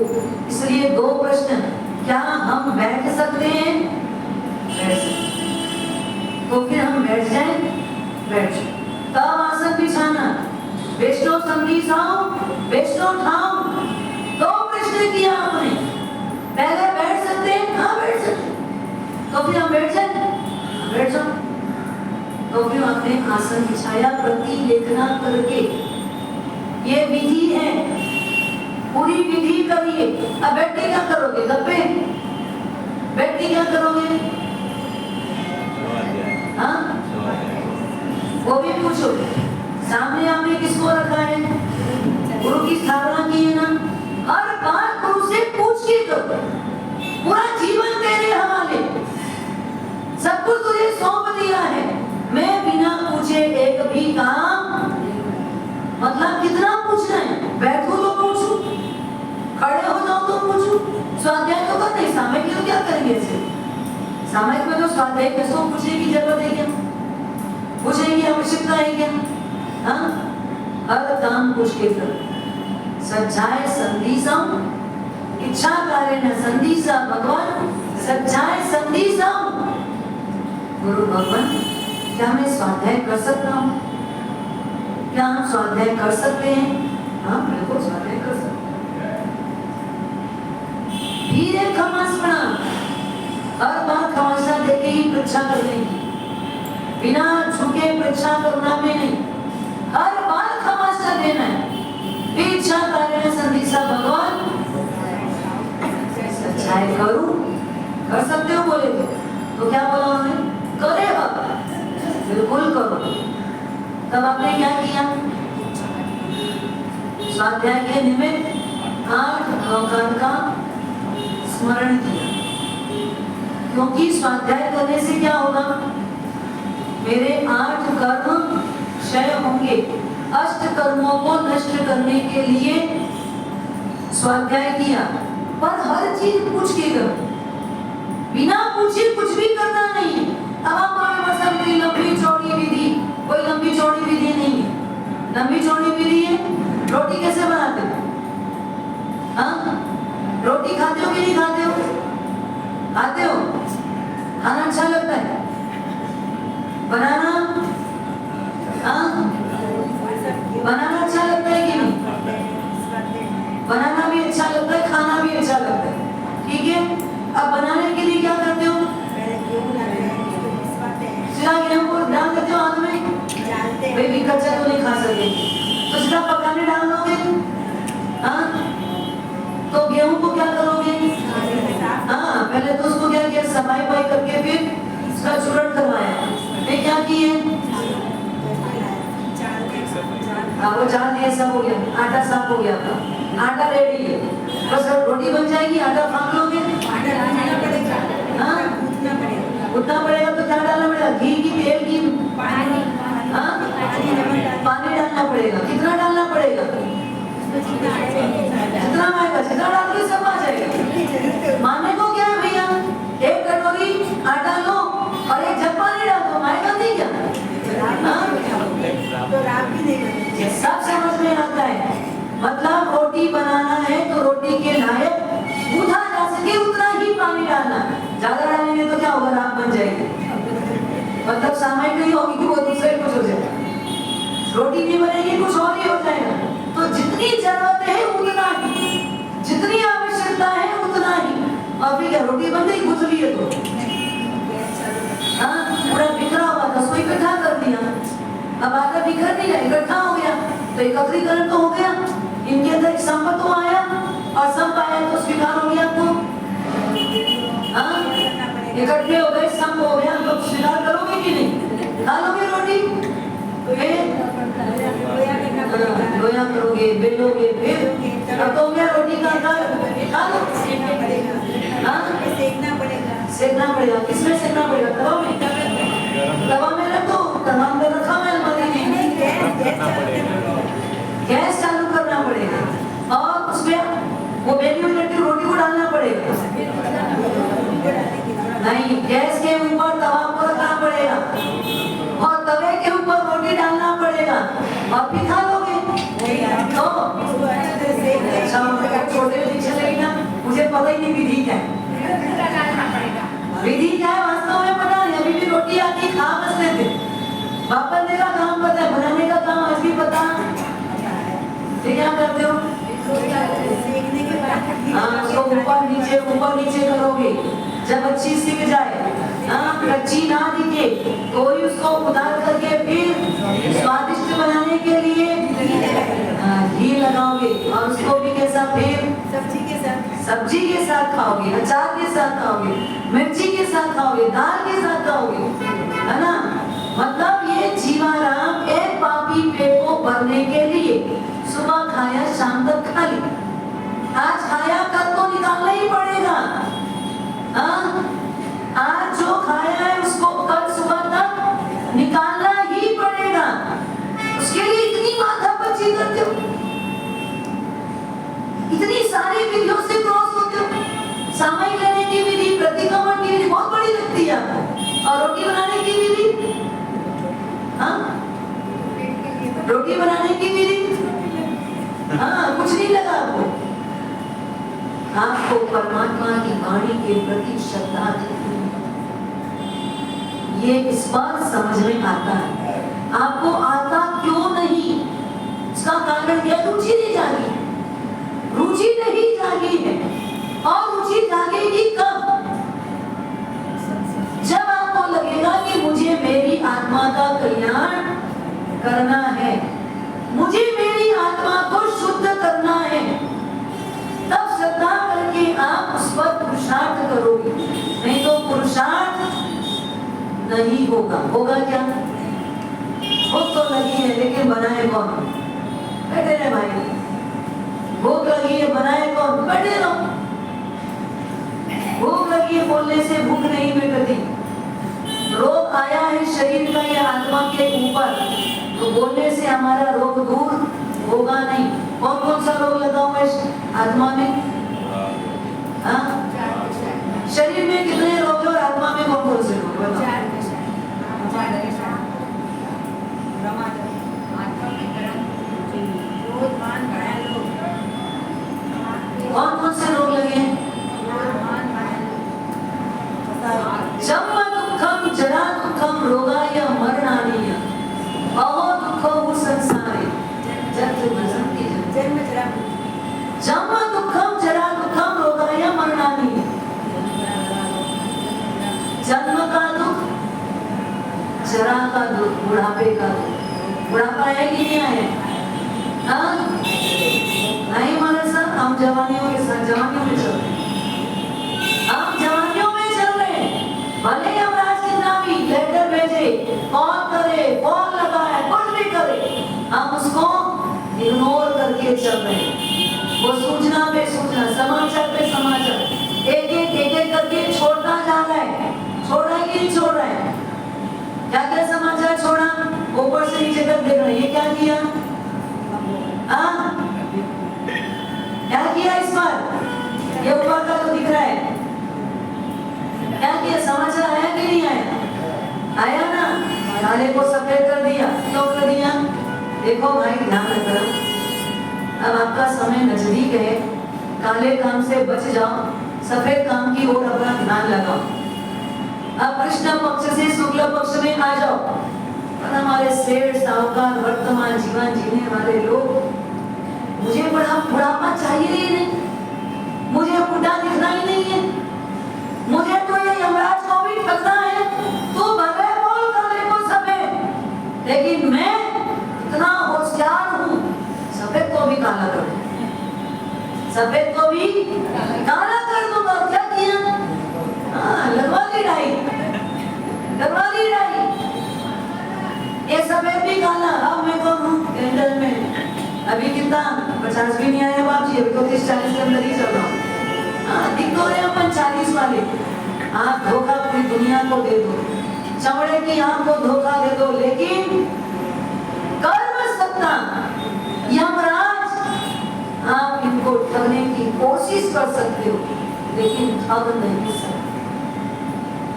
इसलिए दो प्रश्न, क्या हम बैठ सकते हैं? बैठ सकते, तो फिर हम बैठ जाएं, बैठ जाएं। तब आसन बिछाना, वैष्णव संगीत आओ, वैष्णव ठाओ, दो प्रश्न किया आपने। पहले बैठ सकते हैं, हाँ बैठ सकते, तो फिर हम बैठ जाए, बैठ जाओ। तो फिर आपने आसन बिछाया प्रतिलेखना करके, ये विधि है, पूरी विधि करिए। अब बैठ के क्या करोगे? गप्पे बैठ के क्या करोगे? हाँ, वो भी पूछो। सामने आपने किसको रखा है? गुरु की स्थापना की है ना। हर बात गुरु से पूछ के करो, पूरा जीवन तेरे हवाले, सब कुछ तुझे सौंप दिया है। मैं बिना पूछे एक भी काम, मतलब कितना पूछना है? बैठो तो पूछूं, खड़े हो जाओ तो पूछूं, स्वाध्याय तो कर नहीं, सामयिक में तो क्या करेंगे इसे? सामयिक में तो स्वाध्याय किसको पूछने की जरूरत है क्या? पूछने की आवश्यकता है क्या? हाँ, हर काम पूछ के करो। सच्चाई संदेशम, इच्छा कार्य न संदेशा भगवान, सच्चाई संदेशम। गुरु भगवान, क्या मैं स्वाध्याय कर सकता हूँ? क्या हम स्वाध्याय कर सकते हैं? हाँ बिल्कुल स्वाध्याय कर सकते हैं। धीरे खमासना, हर बात खमासना देके ही परीक्षा कर देंगे, बिना झुके परीक्षा करना में नहीं, हर बार खमासना देना है। इच्छा कार्य संदेशा भगवान, सच्चाई करूं, कर सकते हो बोले तो क्या बोला उन्होंने? करेगा, बिल्कुल करो। तब आपने क्या किया? स्वाध्याय के निमित्त 8 अवकाश का स्मरण किया, क्योंकि स्वाध्याय करने से क्या होगा? मेरे 8 कर्म क्षय होंगे। अष्ट कर्मों को नष्ट करने के लिए स्वाध्याय किया, पर हर चीज पूछ के करो, बिना पूछे कुछ भी करना नहीं। अब आप कोई लंबी चौड़ी विधि, कोई लंबी चौड़ी विधि नहीं है। लंबी चौड़ी विधि है, रोटी कैसे बनाते हो? हाँ, रोटी खाते हो कि नहीं खाते हो? खाते हो, खाना अच्छा लगता है, बनाना, हाँ बनाना अच्छा लगता है कि नहीं? बनाना भी अच्छा लगता है, खाना भी अच्छा लगता है, ठीक है। अब बनाने के लिए क्या करते हो? सीधा गेहूं को डाल देते हो आग में, भाई भी कच्चा तो नहीं खा सकते, तो सीधा पकाने डाल दोगे। हाँ, तो गेहूं को क्या करोगे? हाँ, पहले तो उसको क्या किया? सफाई वफाई करके फिर उसका चूर्ण करवाया, फिर क्या किए? वो चाल दिए, सब हो गया, आटा साफ हो गया, आटा रेडी है, बस रोटी बन जाएगी। आटा फाँक लोगे, हाँ उतना पड़ेगा तो क्या डालना पड़ेगा? घी की, तेल की, पानी, हाँ पानी डालना पड़ेगा। कितना डालना पड़ेगा? जितना आएगा, जितना डालोगे सब आ जाएगा। माने को क्या है भैया? 1 कटोरी आटा लो और 1 जग पानी डाल दो, आएगा नहीं क्या? सब समझ में आता है। मतलब रोटी बनाना है तो रोटी के लायक गूंथा जा सके उतना ही पानी डालना, ज्यादा डालेंगे तो क्या होगा? राख बन जाएगी, मतलब सामयिक नहीं होगी कि वो दूसरे कुछ हो जाएगा, रोटी नहीं बनेगी, कुछ और ही हो जाएगा। तो जितनी जरूरत है उतना ही, जितनी आवश्यकता है उतना ही। और फिर क्या रोटी बन गई? गुजरी है तो हाँ, पूरा बिखरा हुआ था, उसको इकट्ठा कर दिया। अब आटा बिखर नहीं गया, इकट्ठा हो गया, तो एकत्रीकरण तो हो गया, इनके अंदर एक संपत्ति आया, और सब पाया तो स्वीकार हो गया आपको? हाँ? इकट्ठे हो गए, सब हो गया, तो स्वीकार करोगे कि नहीं? खा लोगे रोटी? लोया करोगे, बेलोगे, फिर अब तो गया रोटी का खा लो। हाँ? सेकना पड़ेगा। किसमें सेकना पड़ेगा? तवा में? तवा में रख दो, तवा में रखा है अलमारी में। गैस चालू करना पड़ेगा और उसमें वो बेली हुई लट्टी रोटी को डालना पड़ेगा। नहीं, गैस के ऊपर तवा को रखना पड़ेगा और तवे के ऊपर रोटी डालना पड़ेगा और फिर खा लोगे। तो छोटे दीक्षा लगेगी ना, मुझे पता ही नहीं विधि क्या है। विधि क्या है वास्तव में पता नहीं, अभी भी रोटी आती खा बस लेते। बापने का काम पता है, बनाने का काम आज भी पता। ये क्या करते हो? हाँ, उसको ऊपर नीचे करोगे जब अच्छी सीख जाए। हाँ, कच्ची ना दिखे तो ही उसको उतार करके फिर स्वादिष्ट बनाने के लिए घी लगाओगे और उसको भी कैसा फिर सब्जी के साथ खाओगे, अचार के साथ खाओगे, मिर्ची के साथ खाओगे, दाल के साथ खाओगे, है ना? मतलब ये जीवाराम एक पापी पेट को भरने के लिए सुबह खाया शाम तक खा ली। आज खाया कल तो निकालना ही पड़ेगा। हाँ? आज जो खाया है उसको कल सुबह तक निकालना ही पड़ेगा। उसके लिए इतनी माथापच्ची करते हो, इतनी सारी विधियों से क्रॉस होते हो। सामाई लेने की विधि, प्रतिक्रमण की विधि बहुत बड़ी लगती है आपको, और रोटी बनाने की विधि, हाँ, रोटी बनाने की विधि, हाँ, कुछ नहीं लगा आपको। आपको परमात्मा की वाणी के प्रति श्रद्धा कितनी, ये इस बार समझ में आता है। आपको आता क्यों नहीं? इसका कारण क्या? रुचि नहीं जागी, रुचि नहीं जागी है। और रुचि जागेगी कब? जब आपको लगेगा कि मुझे मेरी आत्मा का कल्याण करना है, मुझे मेरी आत्मा को शुद्ध करना है, तब श्रद्धा करके आप उस पर पुरुषार्थ करोगे। नहीं तो पुरुषार्थ नहीं होगा। होगा क्या? भूख तो लगी है लेकिन बनाए कौन? बैठे रहे भाई, भूख लगी है बनाए कौन? बैठे रहो। भूख लगी है बोलने से भूख नहीं मिटती। रोग आया है शरीर का या आत्मा के ऊपर, तो बोलने से हमारा रोग दूर होगा नहीं। कौन कौन सा रोग लगा हुआ है आत्मा में? हाँ? शरीर में कितने रोग है और आत्मा में कौन कौन से रोग? कौन कौन से रोग लगे हैं? जन्म दुखम जरा दुखम रोगाय मरणानीय अहो दुखो संसारे जन्म दुखम जरा दुखम रोगाय मरणानीय। जन्म का दुख, जरा का दुख, बुढ़ापे का दुख। बुढ़ापा है कि नहीं है? हाँ? नहीं मारे सर, हम जवानियों के साथ जवानियों में चल रहे हैं। हम जवानियों में चल रहे हैं। भले यमराज कितना भी लेटर भेजे, कॉल करे, फोन लगाए, कुछ भी करे, हम उसको इग्नोर करके चल रहे हैं। वो सूचना पे सूचना, समाचार पे समाचार, एक एक करके छोड़ता जा रहा है। छोड़ रहा है कि नहीं छोड़ रहा है? क्या क्या समाचार छोड़ा? ऊपर से नीचे तक देख रहे हैं। ये क्या किया? क्या किया इस बार? ये ऊपर का तो दिख रहा है। क्या किया? समाचार आया कि नहीं आया? आया ना? काले को सफेद कर दिया। क्यों कर दिया? देखो भाई, ध्यान रखना, अब आपका समय नजदीक है। काले काम से बच जाओ, सफेद काम की ओर अपना ध्यान लगाओ। अब कृष्ण पक्ष से शुक्ल पक्ष में आ जाओ। और हमारे सेठ साहूकार वर्तमान जीवन जीने वाले लोग, मुझे बुढ़ापा चाहिए ही नहीं, मुझे बुढ़ा दिखना ही नहीं है, मुझे तो ये यमराज को भी ठगना है, तू भले बोल काले को सफेद, लेकिन मैं इतना होशियार हूँ, सफेद को भी काला कर दूं, सफेद को वाले, आप धोखा पूरी दुनिया को दे दो, चमड़े की आंख को धोखा दे दो, लेकिन कर्म सत्ता यमराज, आप इनको ठगने की कोशिश कर सकते हो लेकिन ठग नहीं सकते।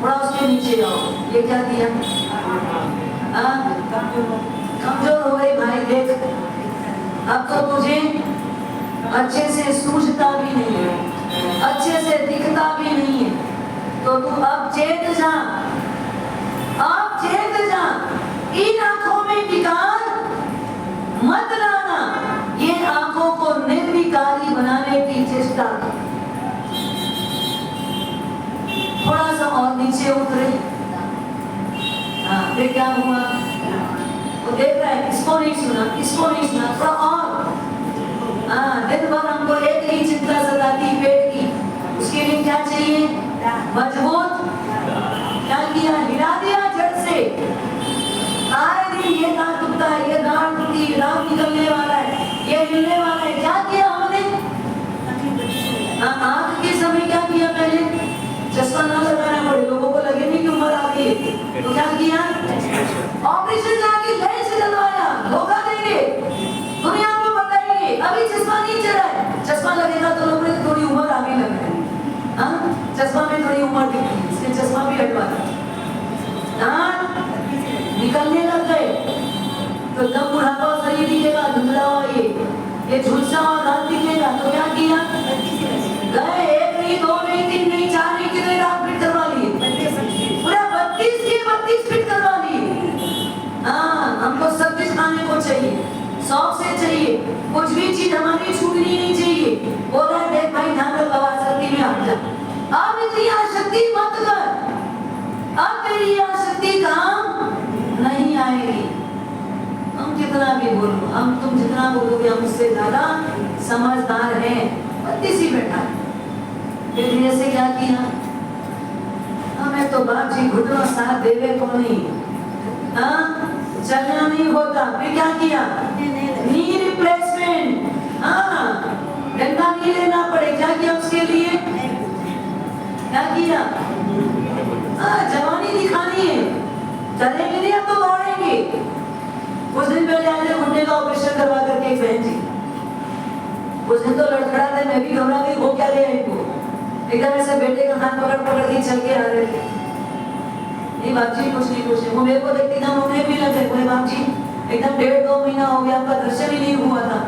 थोड़ा उसके नीचे आओ, ये क्या किया? कमजोर हो गई भाई, देख अब तो तुझे अच्छे से सूझता भी नहीं है, अच्छे से दिखता भी नहीं है, तो तू अब चेत जा, अब चेत जा, इन आंखों में विकार मत लाना, ये आंखों को निर्विकारी बनाने की चेष्टा कर। थोड़ा सा और नीचे उतरे, हाँ फिर क्या हुआ? वो देख रहा है, इसको नहीं सुना, इसको नहीं सुना, थोड़ा और, हाँ दिन भर हमको एक ही चिंता सताती पेट की, उसके लिए क्या चाहिए? मजबूत। क्या किया? हिला दिया जड़ से, आए दिन ये दांत टूटता है, ये दांत टूटी, दांत निकलने वाला है, ये हिलने वाला है, क्या किया हमने? आंख के समय क्या किया? पहले चश्मा ना लगाना पड़े, लोगों को लगे नहीं कि उम्र आ गई, तो क्या किया? ऑपरेशन जाके लेंस डलवाया, धोखा देंगे, दुनिया को बताएंगे अभी चश्मा नहीं चला है, चश्मा लगेगा तो लोगों ने थोड़ी उम्र आगे लग रही है, हाँ चश्मा में थोड़ी उम्र दिखती है, इसलिए चश्मा भी हटवा दिया, दांत निकलने लग गए, तो एकदम बुढ़ापा और शरीर दिखेगा, धुंधला हुआ ये झुलसा और दांत दिखेगा, तो क्या किया? गए एक नहीं, दो नहीं, तीन नहीं, चार नहीं, कितने दांत फिट करवा लिए? पूरा 32 के 32 फिट करवा लिए। हाँ हमको सब कुछ खाने को चाहिए, शौक से चाहिए, कुछ भी चीज हमारी छूटनी नहीं चाहिए। बोल रहा है देख भाई ध्यान रख, आसक्ति में आ जा, अब इतनी आसक्ति मत कर, अब तेरी आसक्ति काम नहीं आएगी। हम कितना भी बोलो, हम तुम जितना बोलोगे हम उससे ज्यादा समझदार हैं, 32 ही बैठा है। फिर धीरे से क्या किया? हमें तो बाप जी घुटनों साथ देवे को नहीं, हाँ चलना नहीं होता, फिर क्या किया? नी रिप्लेसमेंट, हाँ डंडा नहीं लेना पड़े, क्या किया उसके लिए? क्या किया? जवानी दिखानी है, चलेंगे नहीं अब तो दौड़ेंगे। कुछ दिन पहले आए थे घुटने का ऑपरेशन करवा करके एक बहन जी, उस दिन तो लड़खड़ाते, मैं भी घबरा गई, वो क्या गया इनको, एकदम ऐसे बेटे का हाथ पकड़ पकड़ के चल के आ रहे थे। नहीं बाप जी कुछ नहीं कुछ नहीं, वो मेरे को देखते एकदम रोने भी लगे, बोले बाप जी एकदम 1.5-2 महीना हो गया आपका दर्शन ही नहीं हुआ था,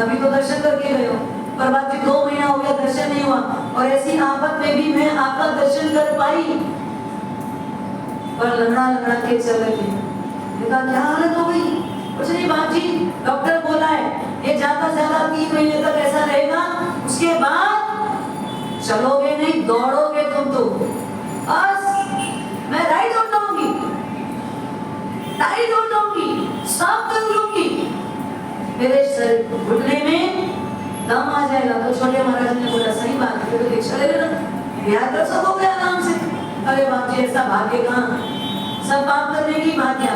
अभी तो दर्शन करके गए हो, पर बाप जी 2 महीना हो गया दर्शन नहीं हुआ, और ऐसी आफत में भी मैं आपका दर्शन कर पाई, पर लंगड़ा लंगड़ा के चल रहे। देखा क्या हालत हो गई? कुछ नहीं बाप जी, डॉक्टर बोला है ये ज्यादा से ज्यादा 3 महीने तक ऐसा रहेगा, उसके बाद चलोगे नहीं, दौड़ोगे तुम तो बस, मैं राइट हो जाऊंगी, टाइट हो जाऊंगी, स्टॉप कर लूंगी, मेरे शरीर घुटने में दम आ जाएगा। तो छोटे महाराज ने बोला सही बात है, तो दीक्षा ले लेना, बिहार कर सकोगे आराम से। अरे बाप जी ऐसा भाग्य कहाँ, सब पाप करने की भाग्य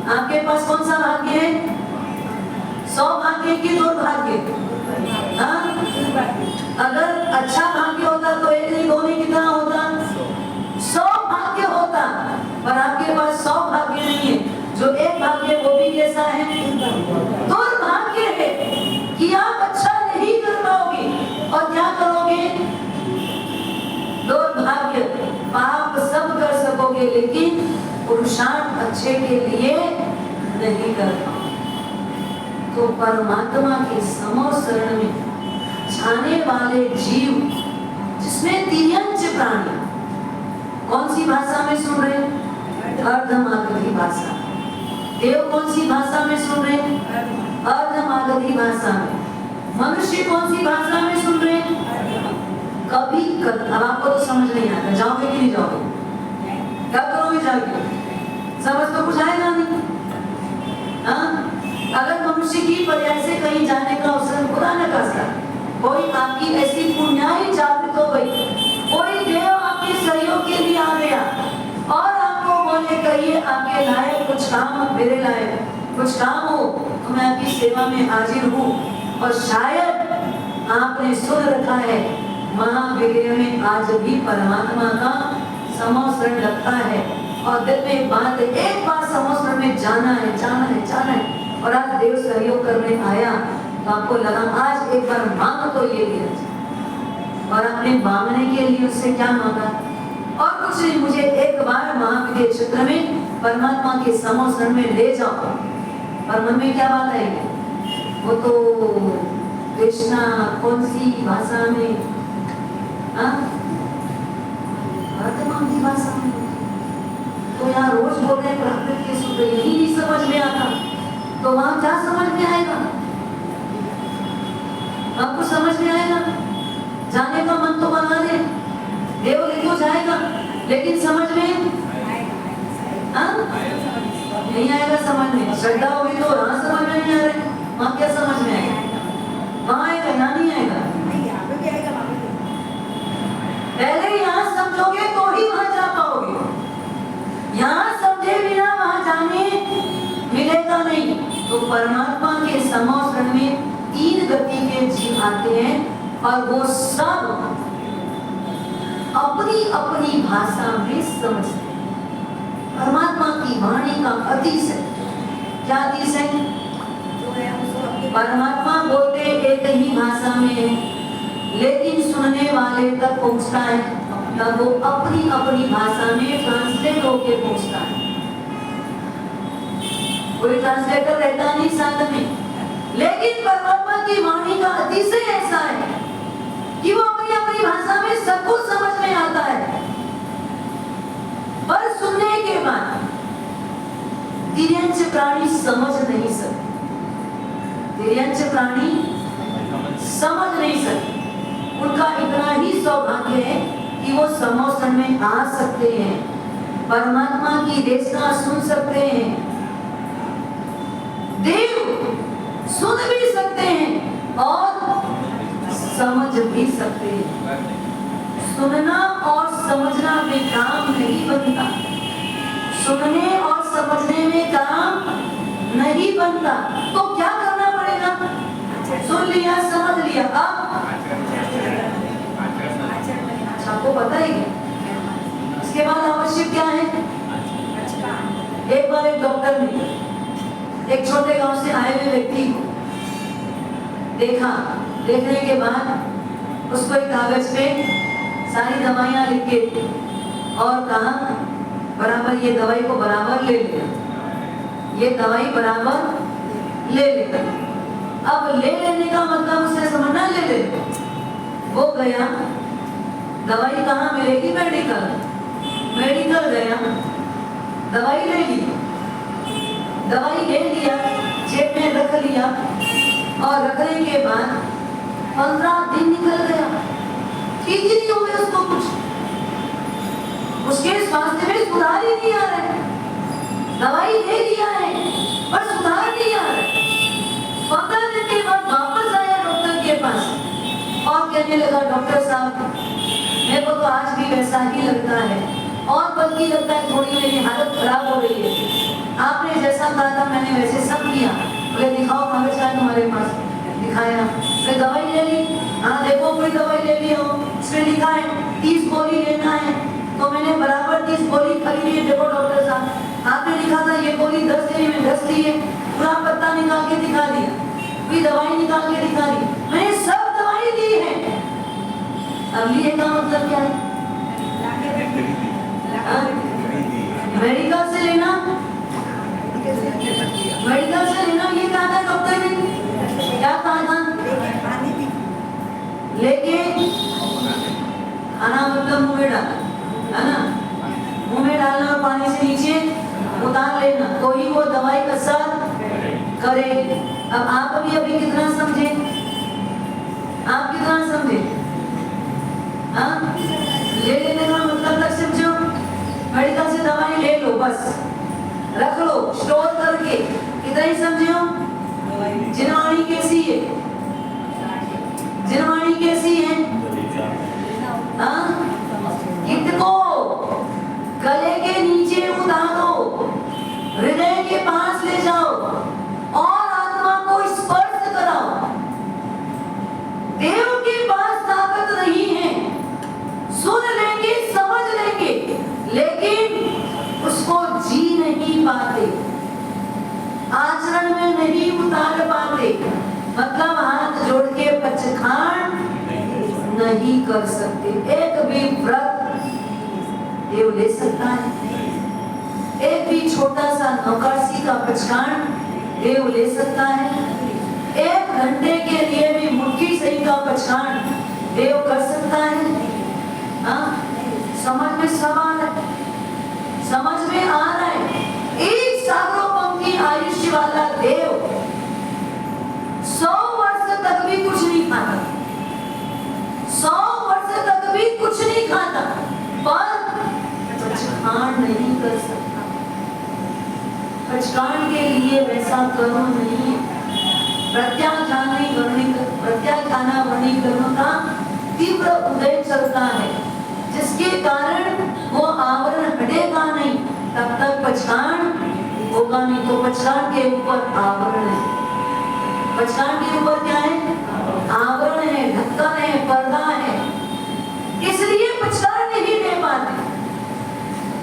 आपके पास कौन सा भाग्य है? 100 भाग्य की दुर्भाग्य, हाँ अगर अच्छा भाग्य होता तो एक नहीं दो नहीं कितना होता? 100 भाग्य होता, पर आपके पास 100 भाग्य नहीं है, जो एक भाग्य वो भी कैसा है? दुर्भाग्य है कि आप अच्छा नहीं कर पाओगे, और क्या करोगे? दुर्भाग्य, पाप सब कर सकोगे लेकिन पुरुषार्थ अच्छे के लिए नहीं कर पाओगे। तो परमात्मा के समो शरण में जाने वाले जीव, जिसमें तिर्यंच प्राणी, कौन सी भाषा में सुन रहे? अर्धमागधी भाषा। देव कौन सी भाषा में सुन रहे? अर्धमागधी भाषा में। मनुष्य कौन सी भाषा में सुन रहे? कभी अब आपको तो समझ नहीं आता, जाओगे कि नहीं जाओगे? क्या करोगे जाके? समझ तो कुछ आएगा नहीं, हाँ? अगर मनुष्य की पर्याय से कहीं जाने का अवसर खुदा न खास्ता, कोई आपकी ऐसी पुण्याई जागृत हो गई, कोई देव आपके सहयोग के लिए आ गया और आपको बोले कहिए आपके लायक कुछ काम, मेरे लायक कुछ काम हो तो मैं आपकी सेवा में हाजिर हूँ, और शायद आपने सुन रखा है महाविग्रह में आज भी परमात्मा का समोसरण लगता है और दिल में एक बात है, एक बार समोसरण में जाना है, जाना है, जाना है। और आज देव सहयोग करने आया तो आपको लगा आज एक बार मांग तो ये दिया जाए। और आपने मांगने के लिए उससे क्या मांगा? और कुछ नहीं, मुझे एक बार महाविग्रह क्षेत्र में परमात्मा के समोसरण में ले जाओ। और मन में क्या बात आएगी? वो तो कृष्णा कौन सी भाषा में, वर्तमान की भाषा में, तो यहाँ रोज बोल रहे प्राकृत के सूत्र, यही नहीं समझ में आता तो वहां क्या समझ में आएगा? आपको समझ में आएगा? जाने का मन तो बना ले, देव ले तो जाएगा, लेकिन समझ में नहीं आएगा। समझ में श्रद्धा होगी तो वहां समझ में नहीं आ रहा, वहां क्या समझ में आएगा? वहां आएगा ना, नहीं आएगा? पहले यहाँ समझोगे तो ही वहां जा पाओगे। यहाँ समझे बिना वहां जाने मिलेगा नहीं। तो परमात्मा के समोसरण में 3 गति के जीव आते हैं और वो सब अपनी अपनी भाषा में समझते हैं। परमात्मा की वाणी का अतिशय, क्या अतिशय? परमात्मा बोलते एक ही भाषा में है, लेकिन सुनने वाले तक पहुंचता है तब वो अपनी अपनी भाषा में ट्रांसलेट होके पहुंचता है। कोई ट्रांसलेटर रहता नहीं साथ में, लेकिन परमात्मा की वाणी का अतिशय ऐसा है कि वो अपनी अपनी भाषा में सबको समझ में आता है। पर सुनने के बाद तिर्यंच प्राणी समझ नहीं सकते, तिर्यंच प्राणी समझ नहीं सकते। उनका इतना ही सौभाग्य है कि वो समोसरण में आ सकते हैं, परमात्मा की देशना सुन सकते हैं, देव सुन भी सकते हैं और समझ भी सकते हैं। सुनना और समझना में काम नहीं बनता, सुनने और समझने में काम नहीं बनता। तो क्या करना पड़ेगा? सुन लिया, समझ लिया, अब आपको पता ही है इसके बाद आवश्यक क्या है? एक बार एक डॉक्टर ने एक छोटे गांव से आए हुए व्यक्ति को देखा। देखने के बाद उसको एक कागज पे सारी दवाइयां लिख के और कहा बराबर ये दवाई को बराबर ले लेना, ये दवाई बराबर ले लेना। अब ले लेने का मतलब उसे समझना, ले ले। वो गया, दवाई कहाँ मिलेगी? मेडिकल। मेडिकल गया, दवाई ले ली, दवाई ले लिया, जेब में रख लिया और रखने के बाद 15 दिन निकल गया, ठीक ही नहीं हुए उसको कुछ, उसके स्वास्थ्य में सुधार ही नहीं आ रहा है। दवाई ले लिया है पर सुधार नहीं आ रहा है। 15 दिन के बाद वापस आया डॉक्टर के पास और कहने लगा, डॉक्टर साहब मेरे को तो आज भी वैसा ही लगता है और बल्कि लगता है थोड़ी मेरी हालत खराब हो रही है। आपने जैसा कहा था मैंने वैसे सब किया। बोले दिखाओ कागज है तुम्हारे पास? दिखाया, फिर दवाई ले ली। हाँ देखो कोई दवाई ले ली हो, इसमें लिखा है 30 गोली लेना है, तो मैंने बराबर 30 गोली खरीदी है। देखो डॉक्टर साहब आपने लिखा था ये गोली 10 देने में 10 ली है, पूरा पत्ता निकाल के दिखा दिया, कोई दवाई निकाल के दिखा दी, मैंने सब दवाई दी है। अब लिए का मतलब क्या है? मेडिकल से लेना, मेडिकल से लेना, ये कहा था डॉक्टर ने, क्या कहा था? लेके खाना मतलब मुंह में डालना है ना, मुंह में डालना और पानी से नीचे उतार लेना तो ही वो दवाई का असर करेगी। अब आप अभी कितना समझे? आप कितना समझे? ले लेने का मतलब तक समझो। मेडिकल से दवाई ले लो, बस रख लो स्टोर करके, कितना ही समझे हो? जिनवाणी कैसी है? जिनवाणी कैसी है? इनको गले के नीचे उतारो, हृदय के पास ले जाओ और आत्मा को स्पर्श कराओ। देव के पास ताकत नहीं है, मतलब हाथ जोड़ के पचखान नहीं कर सकते। एक भी व्रत देव ले सकता है, एक भी छोटा सा नौकासी का पचखान देव ले सकता है, 1 घंटे के लिए भी मुट्ठी सही का पचखान देव कर सकता है। हाँ, समझ में सवाल है, समझ में आ रहा है। एक सार्वभौमिक आयुष्य वाला देव 100 वर्ष तक भी कुछ नहीं खाता, 100 वर्ष तक भी कुछ नहीं खाता, पर पचखान नहीं कर सकता। पचखान के लिए वैसा कर्म नहीं है। प्रत्याख्याना वर्णी कर्म का तीव्र उदय चलता है, जिसके कारण वो आवरण हटेगा नहीं, तब तक पचखान होगा नहीं। तो पचखान के ऊपर आवरण है, पचखान के ऊपर क्या है? आवरण है, ढक्कन है, पर्दा है। इसलिए पचखान नहीं ले पाते,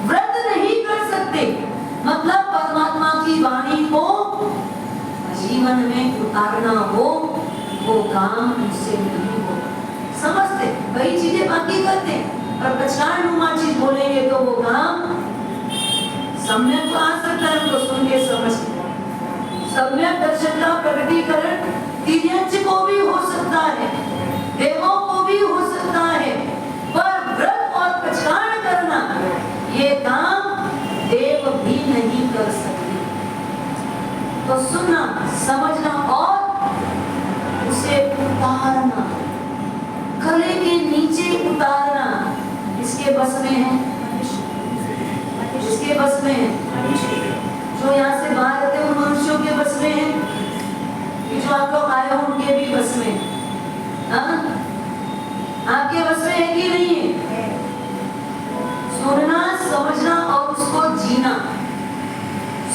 व्रत नहीं कर सकते। मतलब परमात्मा की वाणी को जीवन में उतारना हो, वो काम उससे नहीं हो। समझते? कई चीजें बाकी करते, और पचखान नुमा चीज बोलेंगे तो वो काम सम्यक तो आ सकता है, तो सुन के समझ। सम्यक दर्शन का प्रकटीकरण तिर्यंच को भी हो सकता है, देवों को भी हो सकता है, पर व्रत और पचखान करना ये काम देव भी नहीं कर सकते। तो सुनना, समझना और उसे उतारना, गले के नीचे उतारना इसके बस में है, इसके बस में है। जो यहाँ से बाहर रहते हैं उन मनुष्यों के बस में है, कि जो आप लोग आए हो उनके भी बस में है। आपके बस में है कि नहीं है? सुनना, समझना और उसको जीना,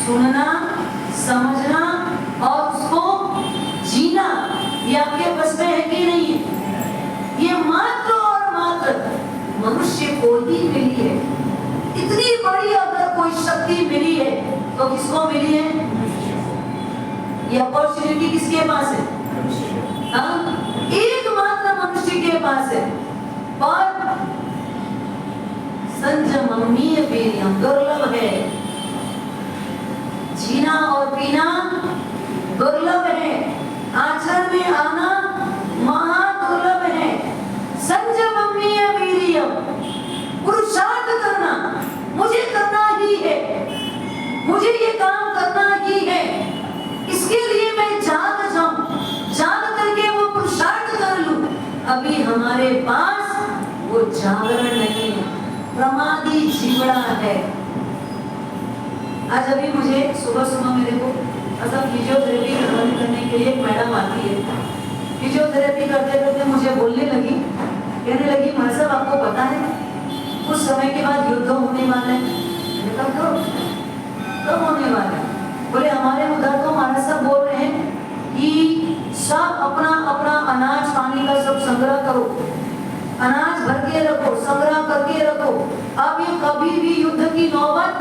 सुनना, समझना और उसको जीना, ये आपके बस में है कि नहीं है? ये मात्र और मात्र मनुष्य को ही मिली है। इतनी बड़ी अगर कोई शक्ति मिली है तो किसको मिली है? ये अपॉर्चुनिटी किसके पास है? एकमात्र मनुष्य के पास है। और संयमनीय वीर्यम दुर्लभ है, जीना और पीना दुर्लभ है, आचरण में आना महा दुर्लभ है। संयमनीय वीर्यम, पुरुषार्थ करना, मुझे करना ही है, मुझे ये काम करना ही है, इसके लिए मैं जाग जाऊं, जाग करके वो पुरुषार्थ कर लूं। अभी हमारे पास वो जागरण नहीं है, प्रमादी जीवड़ा है। आज अभी मुझे सुबह मेरे को मतलब फिजियोथेरेपी करने के लिए एक मैडम आती है। फिजियोथेरेपी करते करते मुझे बोलने लगी, कहने लगी, मां साहब आपको पता है कुछ समय के बाद युद्ध होने वाला है। मैंने कहा कब होने वाला है? बोले हमारे उधर तो महाराज साहब बोल रहे हैं कि सब अपना अपना अनाज पानी का सब संग्रह करो, अनाज भर के रखो, संग्रह करके रखो। अब ये कभी भी युद्ध की नौबत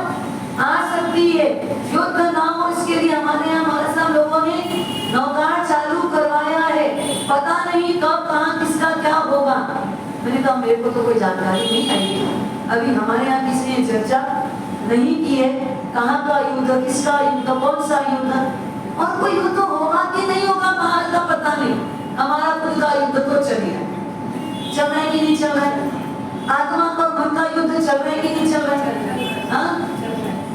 आ सकती है, युद्ध ना हो इसके लिए हमारे यहाँ महाराज साहब लोगों ने नौकार चालू करवाया है, पता नहीं कब कहाँ किसका क्या होगा। मैंने कहा मेरे को तो कोई जानकारी नहीं आई, अभी हमारे यहाँ किसी ने चर्चा नहीं की है, कहाँ का युद्ध, किसका युद्ध, कौन सा युद्ध, और कोई युद्ध होगा कि नहीं होगा बाहर का पता नहीं। हमारा खुद का युद्ध तो चल रहा है कि नहीं चल रहा है? आत्मा और मन का युद्ध चल रहा है कि नहीं चल रहा है? हाँ,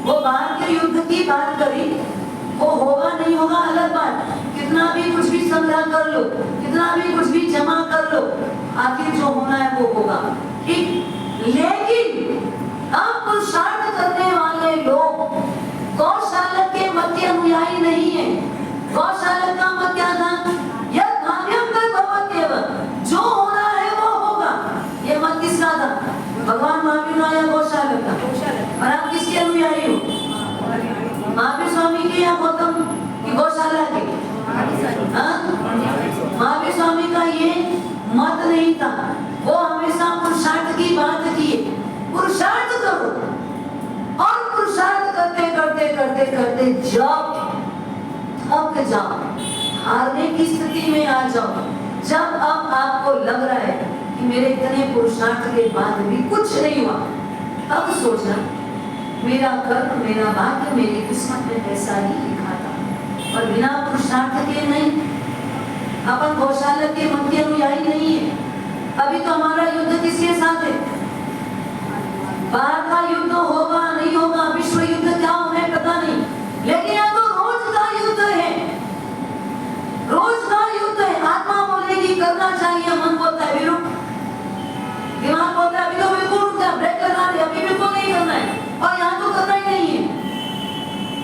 वो बाहर के युद्ध की बात करी, वो होगा नहीं होगा अलग बात, कितना भी कुछ भी संग्रह कर लो, कितना भी कुछ भी जमा कर लो, आखिर जो होना है वो होगा, ठीक। लेकिन अब पुरुषार्थ करने वाले लोग गौशाला के मत के अनुयायी नहीं है। गौशाला का मत क्या था? यह भाव्यम कर भवत्येव, जो होना है वो होगा। ये मत किसका था? भगवान महावीर आया गौशाला का। और आप किसके अनुयायी हो? महावीर स्वामी के या गौतम की गौशाला के? महावीर स्वामी का ये मत नहीं था, वो हमेशा पुरुषार्थ की बात की। पुरुषार्थ करो, और पुरुषार्थ करते करते करते करते जब थक जाओ, हारने की स्थिति में आ जाओ, जब अब आपको लग रहा है कि मेरे इतने पुरुषार्थ के बाद भी कुछ नहीं हुआ, तब सोचना मेरा कर्म, मेरा भाग्य, मेरी किस्मत में ऐसा ही लिखा था। और बिना पुरुषार्थ के नहीं, अपन गौशाला के मन के अनुयायी नहीं है। अभी तो हमारा युद्ध किसके साथ है? बाहर का युद्ध होगा नहीं होगा, विश्व युद्ध क्या होगा पता नहीं, लेकिन यहाँ तो रोज का युद्ध है, रोज का युद्ध है। आत्मा बोलेगी करना चाहिए, मन बोलता है रुक, दिमाग बोलता है अभी तो बिल्कुल रुक जा, ब्रेक लगा दे, अभी बिल्कुल नहीं करना है, और यहाँ तो करना ही नहीं है।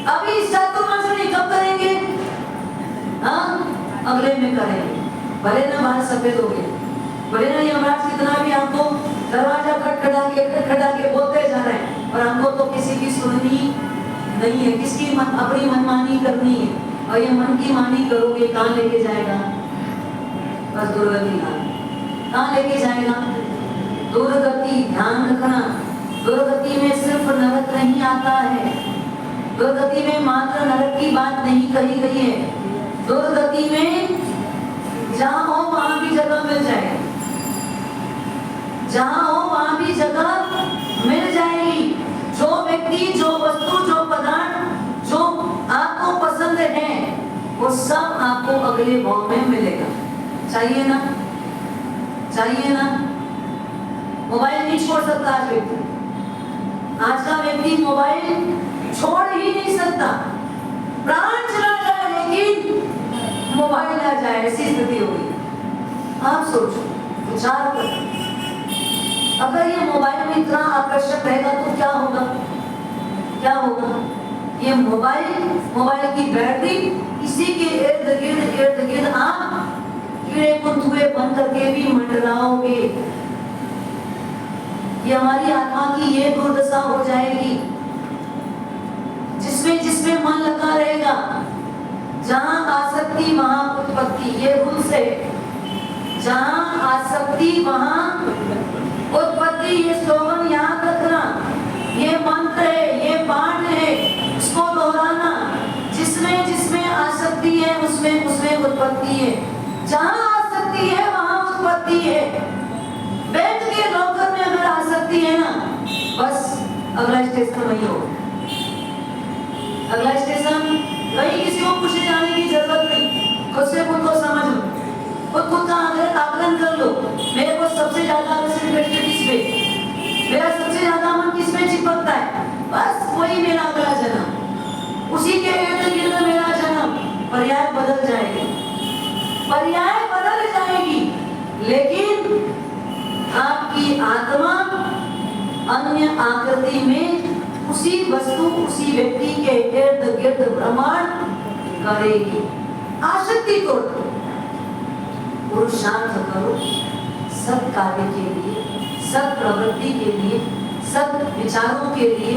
अभी इस चातुर्मास में कब करेंगे? हाँ, अगले में करेंगे। भले ना बाल सफेद हो गए, भले ना यमराज कितना भी हमको दरवाजा खटखटा के बोलते जा रहे हैं, और हमको तो किसी की सुननी नहीं है, किसकी अपनी मनमानी करनी है। और ये मन की मानी करोगे कहाँ लेके जाएगा? बस दुर्गति कहाँ लेके जाएगा? दुर्गति। ध्यान रखना, दुर्गति में सिर्फ नरक नहीं आता है, दुर्गति में मात्र नरक की बात नहीं कही गई है। दुर्गति में जहां हो वहां भी जगह मिल जाएगी, जहां हो वहां भी जगह मिल जाएगी। जो व्यक्ति, जो वस्तु, जो पदार्थ जो आपको पसंद है, वो सब आपको अगले भाव में मिलेगा। चाहिए ना? चाहिए ना? मोबाइल नहीं छोड़ सकता आज व्यक्ति, आज का व्यक्ति मोबाइल छोड़ ही नहीं सकता। प्राण चला जाए लेकिन मोबाइल ना जाए, ऐसी स्थिति हो गई। आप सोचो, विचार करो, अगर ये मोबाइल में इतना आकर्षक रहेगा तो क्या होगा? क्या होगा? ये मोबाइल की बैटरी इसी के इर्द गिर्द आप कीड़े कुंथुए बन करके भी मंडराओगे। ये हमारी आत्मा की ये दुर्दशा हो जाएगी, जिसमें मन लगा रहेगा, जहां आसक्ति वहां उत्पत्ति। ये रूल्स है, जहां आसक्ति वहां उत्पत्ति। ये स्लोगन याद रखना, ये मंत्र है, ये पाठ है, इसको दोहराना। जिसमें आसक्ति है उसमें उत्पत्ति है, जहां आसक्ति है वहां उत्पत्ति है। वेद के लॉकर में अगर आसक्ति है ना, बस अगला स्टेशन वही हो, अगला स्टेशन कहीं किसी को पूछने जाने की जरूरत नहीं। खुद से खुद को समझ लो, खुद का आकलन कर लो। मेरे को सबसे ज्यादा किस पे, मेरा सबसे ज्यादा मन किस पे चिपकता है, बस वही मेरा अगला जन्म, उसी के इर्द गिर्द मेरा जन्म। पर्याय बदल जाएगी, पर्याय बदल जाएगी, लेकिन आपकी आत्मा अन्य आकृति में उसी वस्तु, उसी व्यक्ति के इर्द गिर्द भ्रमण करेगी। आसक्ति तोड़ दो, पुरुषार्थ करो सत् कार्य के लिए, सत् प्रवृत्ति के लिए, सत् विचारों के लिए,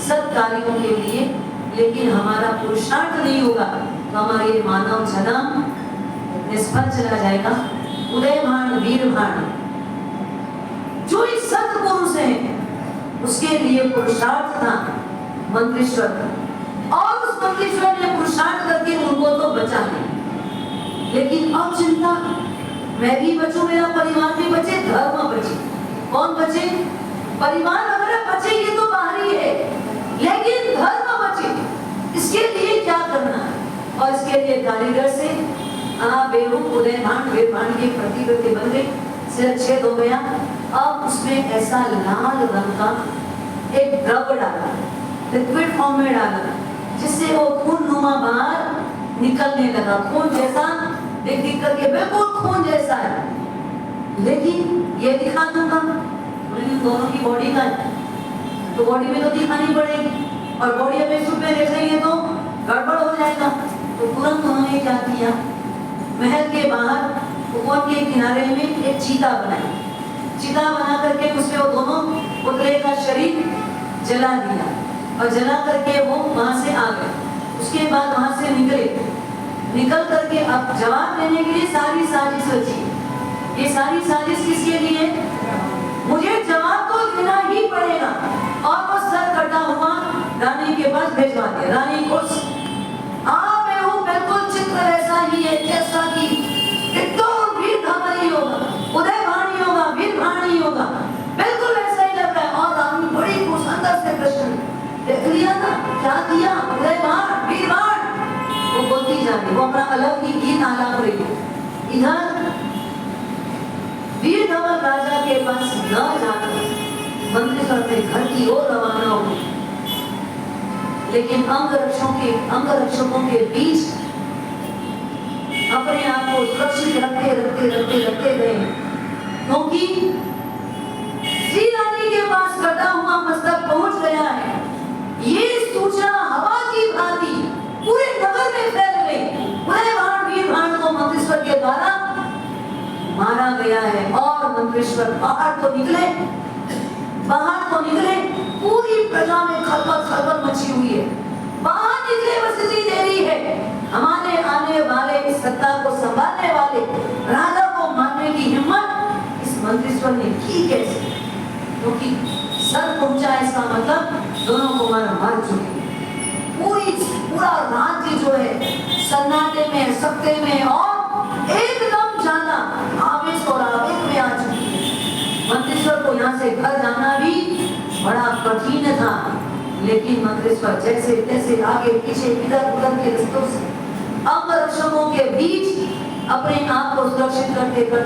सत् कार्यों के लिए। लेकिन हमारा पुरुषार्थ नहीं होगा तो हमारे मानव जन्म निष्फल चला जाएगा। उदयभान, वीरभान, जो इस सत् पुरुष है उसके लिए पुरुषार्थ था मंत्रेश्वर का, और उस मंत्रेश्वर ने पुरुषार्थ करके उनको तो बचा लिया। लेकिन अब चिंता, मैं भी बचूं, मेरा परिवार भी बचे, धर्म बचे। कौन बचे? परिवार अगर बचे ये तो बाहरी है, लेकिन धर्म बचे, इसके लिए क्या करना है? और इसके लिए कारीगर से बेहूब उदयभान वीरभान के प्रतिकृति बन गई, सिर छेद हो गया। अब उसमें ऐसा लाल रंग का एक द्रव डाला, लिक्विड फॉर्म में डाला, जिससे वो खून नुमा बाहर निकलने लगा। खून जैसा दिख करके बिल्कुल खून जैसा है, लेकिन ये दिखा दूंगा, दोनों की बॉडी का है तो बॉडी में तो दिखानी पड़ेगी, और बॉडी में सूट में देखेंगे तो गड़बड़ हो जाएगा। तो तुरंत उन्होंने क्या किया, महल के बाहर उपवन के किनारे में एक चीता बनाई। चीता बना करके उसमें वो दोनों पुतले का शरीर जला दिया, और जला करके वो वहां से आ गए। उसके बाद वहां से निकल करके अब जवाब देने के लिए सारी साजिश रची। ये सारी साजिश किसके लिए? मुझे जवाब तो देना ही पड़ेगा। और वो सर कटा हुआ रानी के पास भेजवा दिया। रानी खुश, हाँ मैं हूँ, बिल्कुल चित्र ऐसा ही है से कृष्ण ने देख लिया था, क्या किया, उदय बाण, वीर बाण, वो बोलती जा रही, वो अपना अलग ही गीत आलाप रही है। इधर वीर धवल राजा के पास न जाकर मंत्रिस्वर अपने घर की ओर रवाना हो गए, लेकिन अंगरक्षकों के बीच अपने आप को सुरक्षित रखते गए, क्योंकि श्री रानी के पास कटा हुआ मस्तक पहुंच गया है। ये सूचना हवा की भांति पूरे नगर में फैल गई। पूरे वीर भाण को मंत्रिस्वर के द्वारा मारा गया है। और मंत्रिस्वर बाहर तो निकले, पूरी प्रजा में खलबल मची हुई है। बाहर निकले, बस इतनी देरी है, हमारे आने वाले इस सत्ता को संभालने वाले राजा को मारने की हिम्मत इस मंत्रिस्वर ने की कैसे? क्योंकि सर पहुंचा, इसका मतलब दोनों कुमार मर चुके। पूरा राज्य जो है सन्नाटे में, सत्ते में और एकदम जाना आवेश और आवेग में आ चुकी है। मंत्रिस्वर को यहाँ से घर जाना भी बड़ा कठिन था, लेकिन मंत्रिस्वर जैसे तैसे आगे पीछे इधर उधर के रास्तों से अंगरक्षकों के बीच अपने आप को सुरक्षित करते घर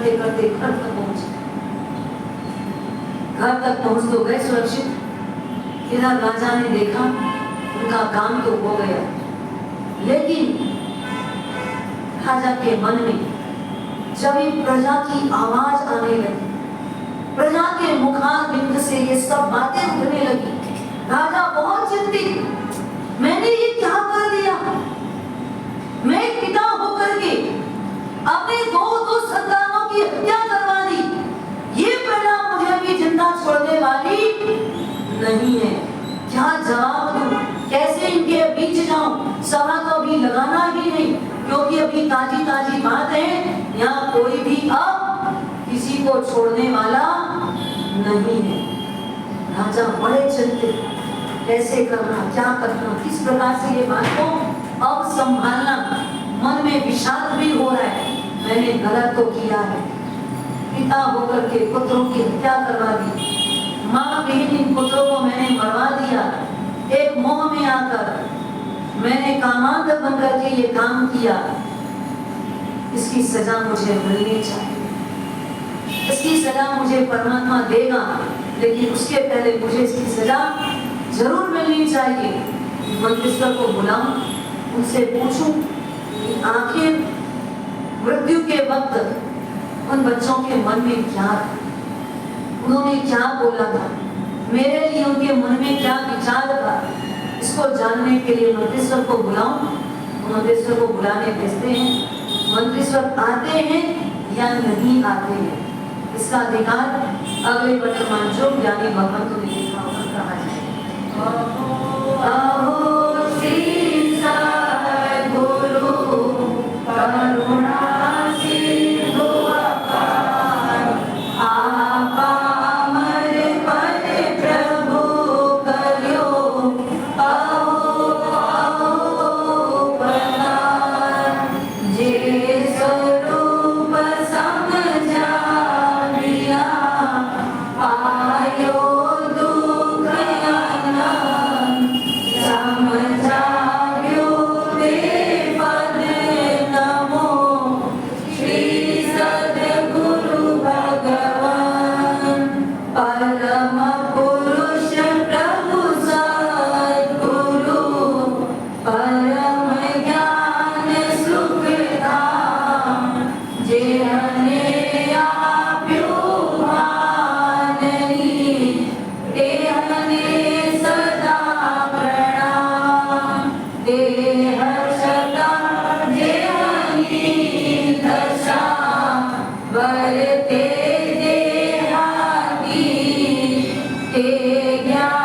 तक पहुंचे। घर तक पहुंच तो गए सुरक्षित। इधर राजा ने देखा उनका काम तो हो गया, लेकिन राजा के मन में जब प्रजा की आवाज आने लगी, प्रजा के मुखारबिंद से ये सब बातें उठने लगी, राजा बहुत चिंतित, मैंने ये क्या कर दिया? मैं पिता होकर के अपने दो संतानों की हत्या करवा दी। ये प्रजा मुझे भी जिंदा छोड़ने वाली नहीं है। क्या जवाब दूं? कैसे इनके बीच जाऊं? सभा तो अभी लगाना ही नहीं, क्योंकि अभी ताजी बात है, यहाँ कोई भी अब किसी को छोड़ने वाला नहीं है। राजा बड़े चिंतित, कैसे करना, क्या करना, किस प्रकार से ये बात को अब संभालना। मन में विषाद भी हो रहा है, मैंने गलत तो किया है, पिता होकर के पुत्रों की हत्या करवा दी, माँ बहन इन पुत्रों को मैंने मरवा दिया, एक मोह में आकर मैंने कामांध बन करके ये काम किया। इसकी सजा मुझे मिलनी चाहिए, इसकी सजा मुझे परमात्मा देगा, लेकिन उसके पहले मुझे इसकी सजा जरूर मिलनी चाहिए। मंत्रिस्वर को बुलाऊं, उनसे पूछूं कि आखिर मृत्यु के वक्त उन बच्चों के मन में क्या था, उन्होंने क्या बोला था, मेरे लिए उनके मन में क्या विचार था, इसको जानने के लिए मंत्रिस्वर को बुलाऊं। मंत्रिस्वर को बुलाने भेजते हैं। मंत्रिस्वर आते हैं या नहीं आते हैं, इसका अधिकार अगले वर्तमान जो ज्ञानी भगवंतों ने लिखा होगा कहा जाए। करुणा सिंधु अपार, आपा अमर पद प्रभु करियो, आओ प्रणाम। जे स्वरूप समझा लिया, पायो दुख अनंत, समझा ते ज्ञान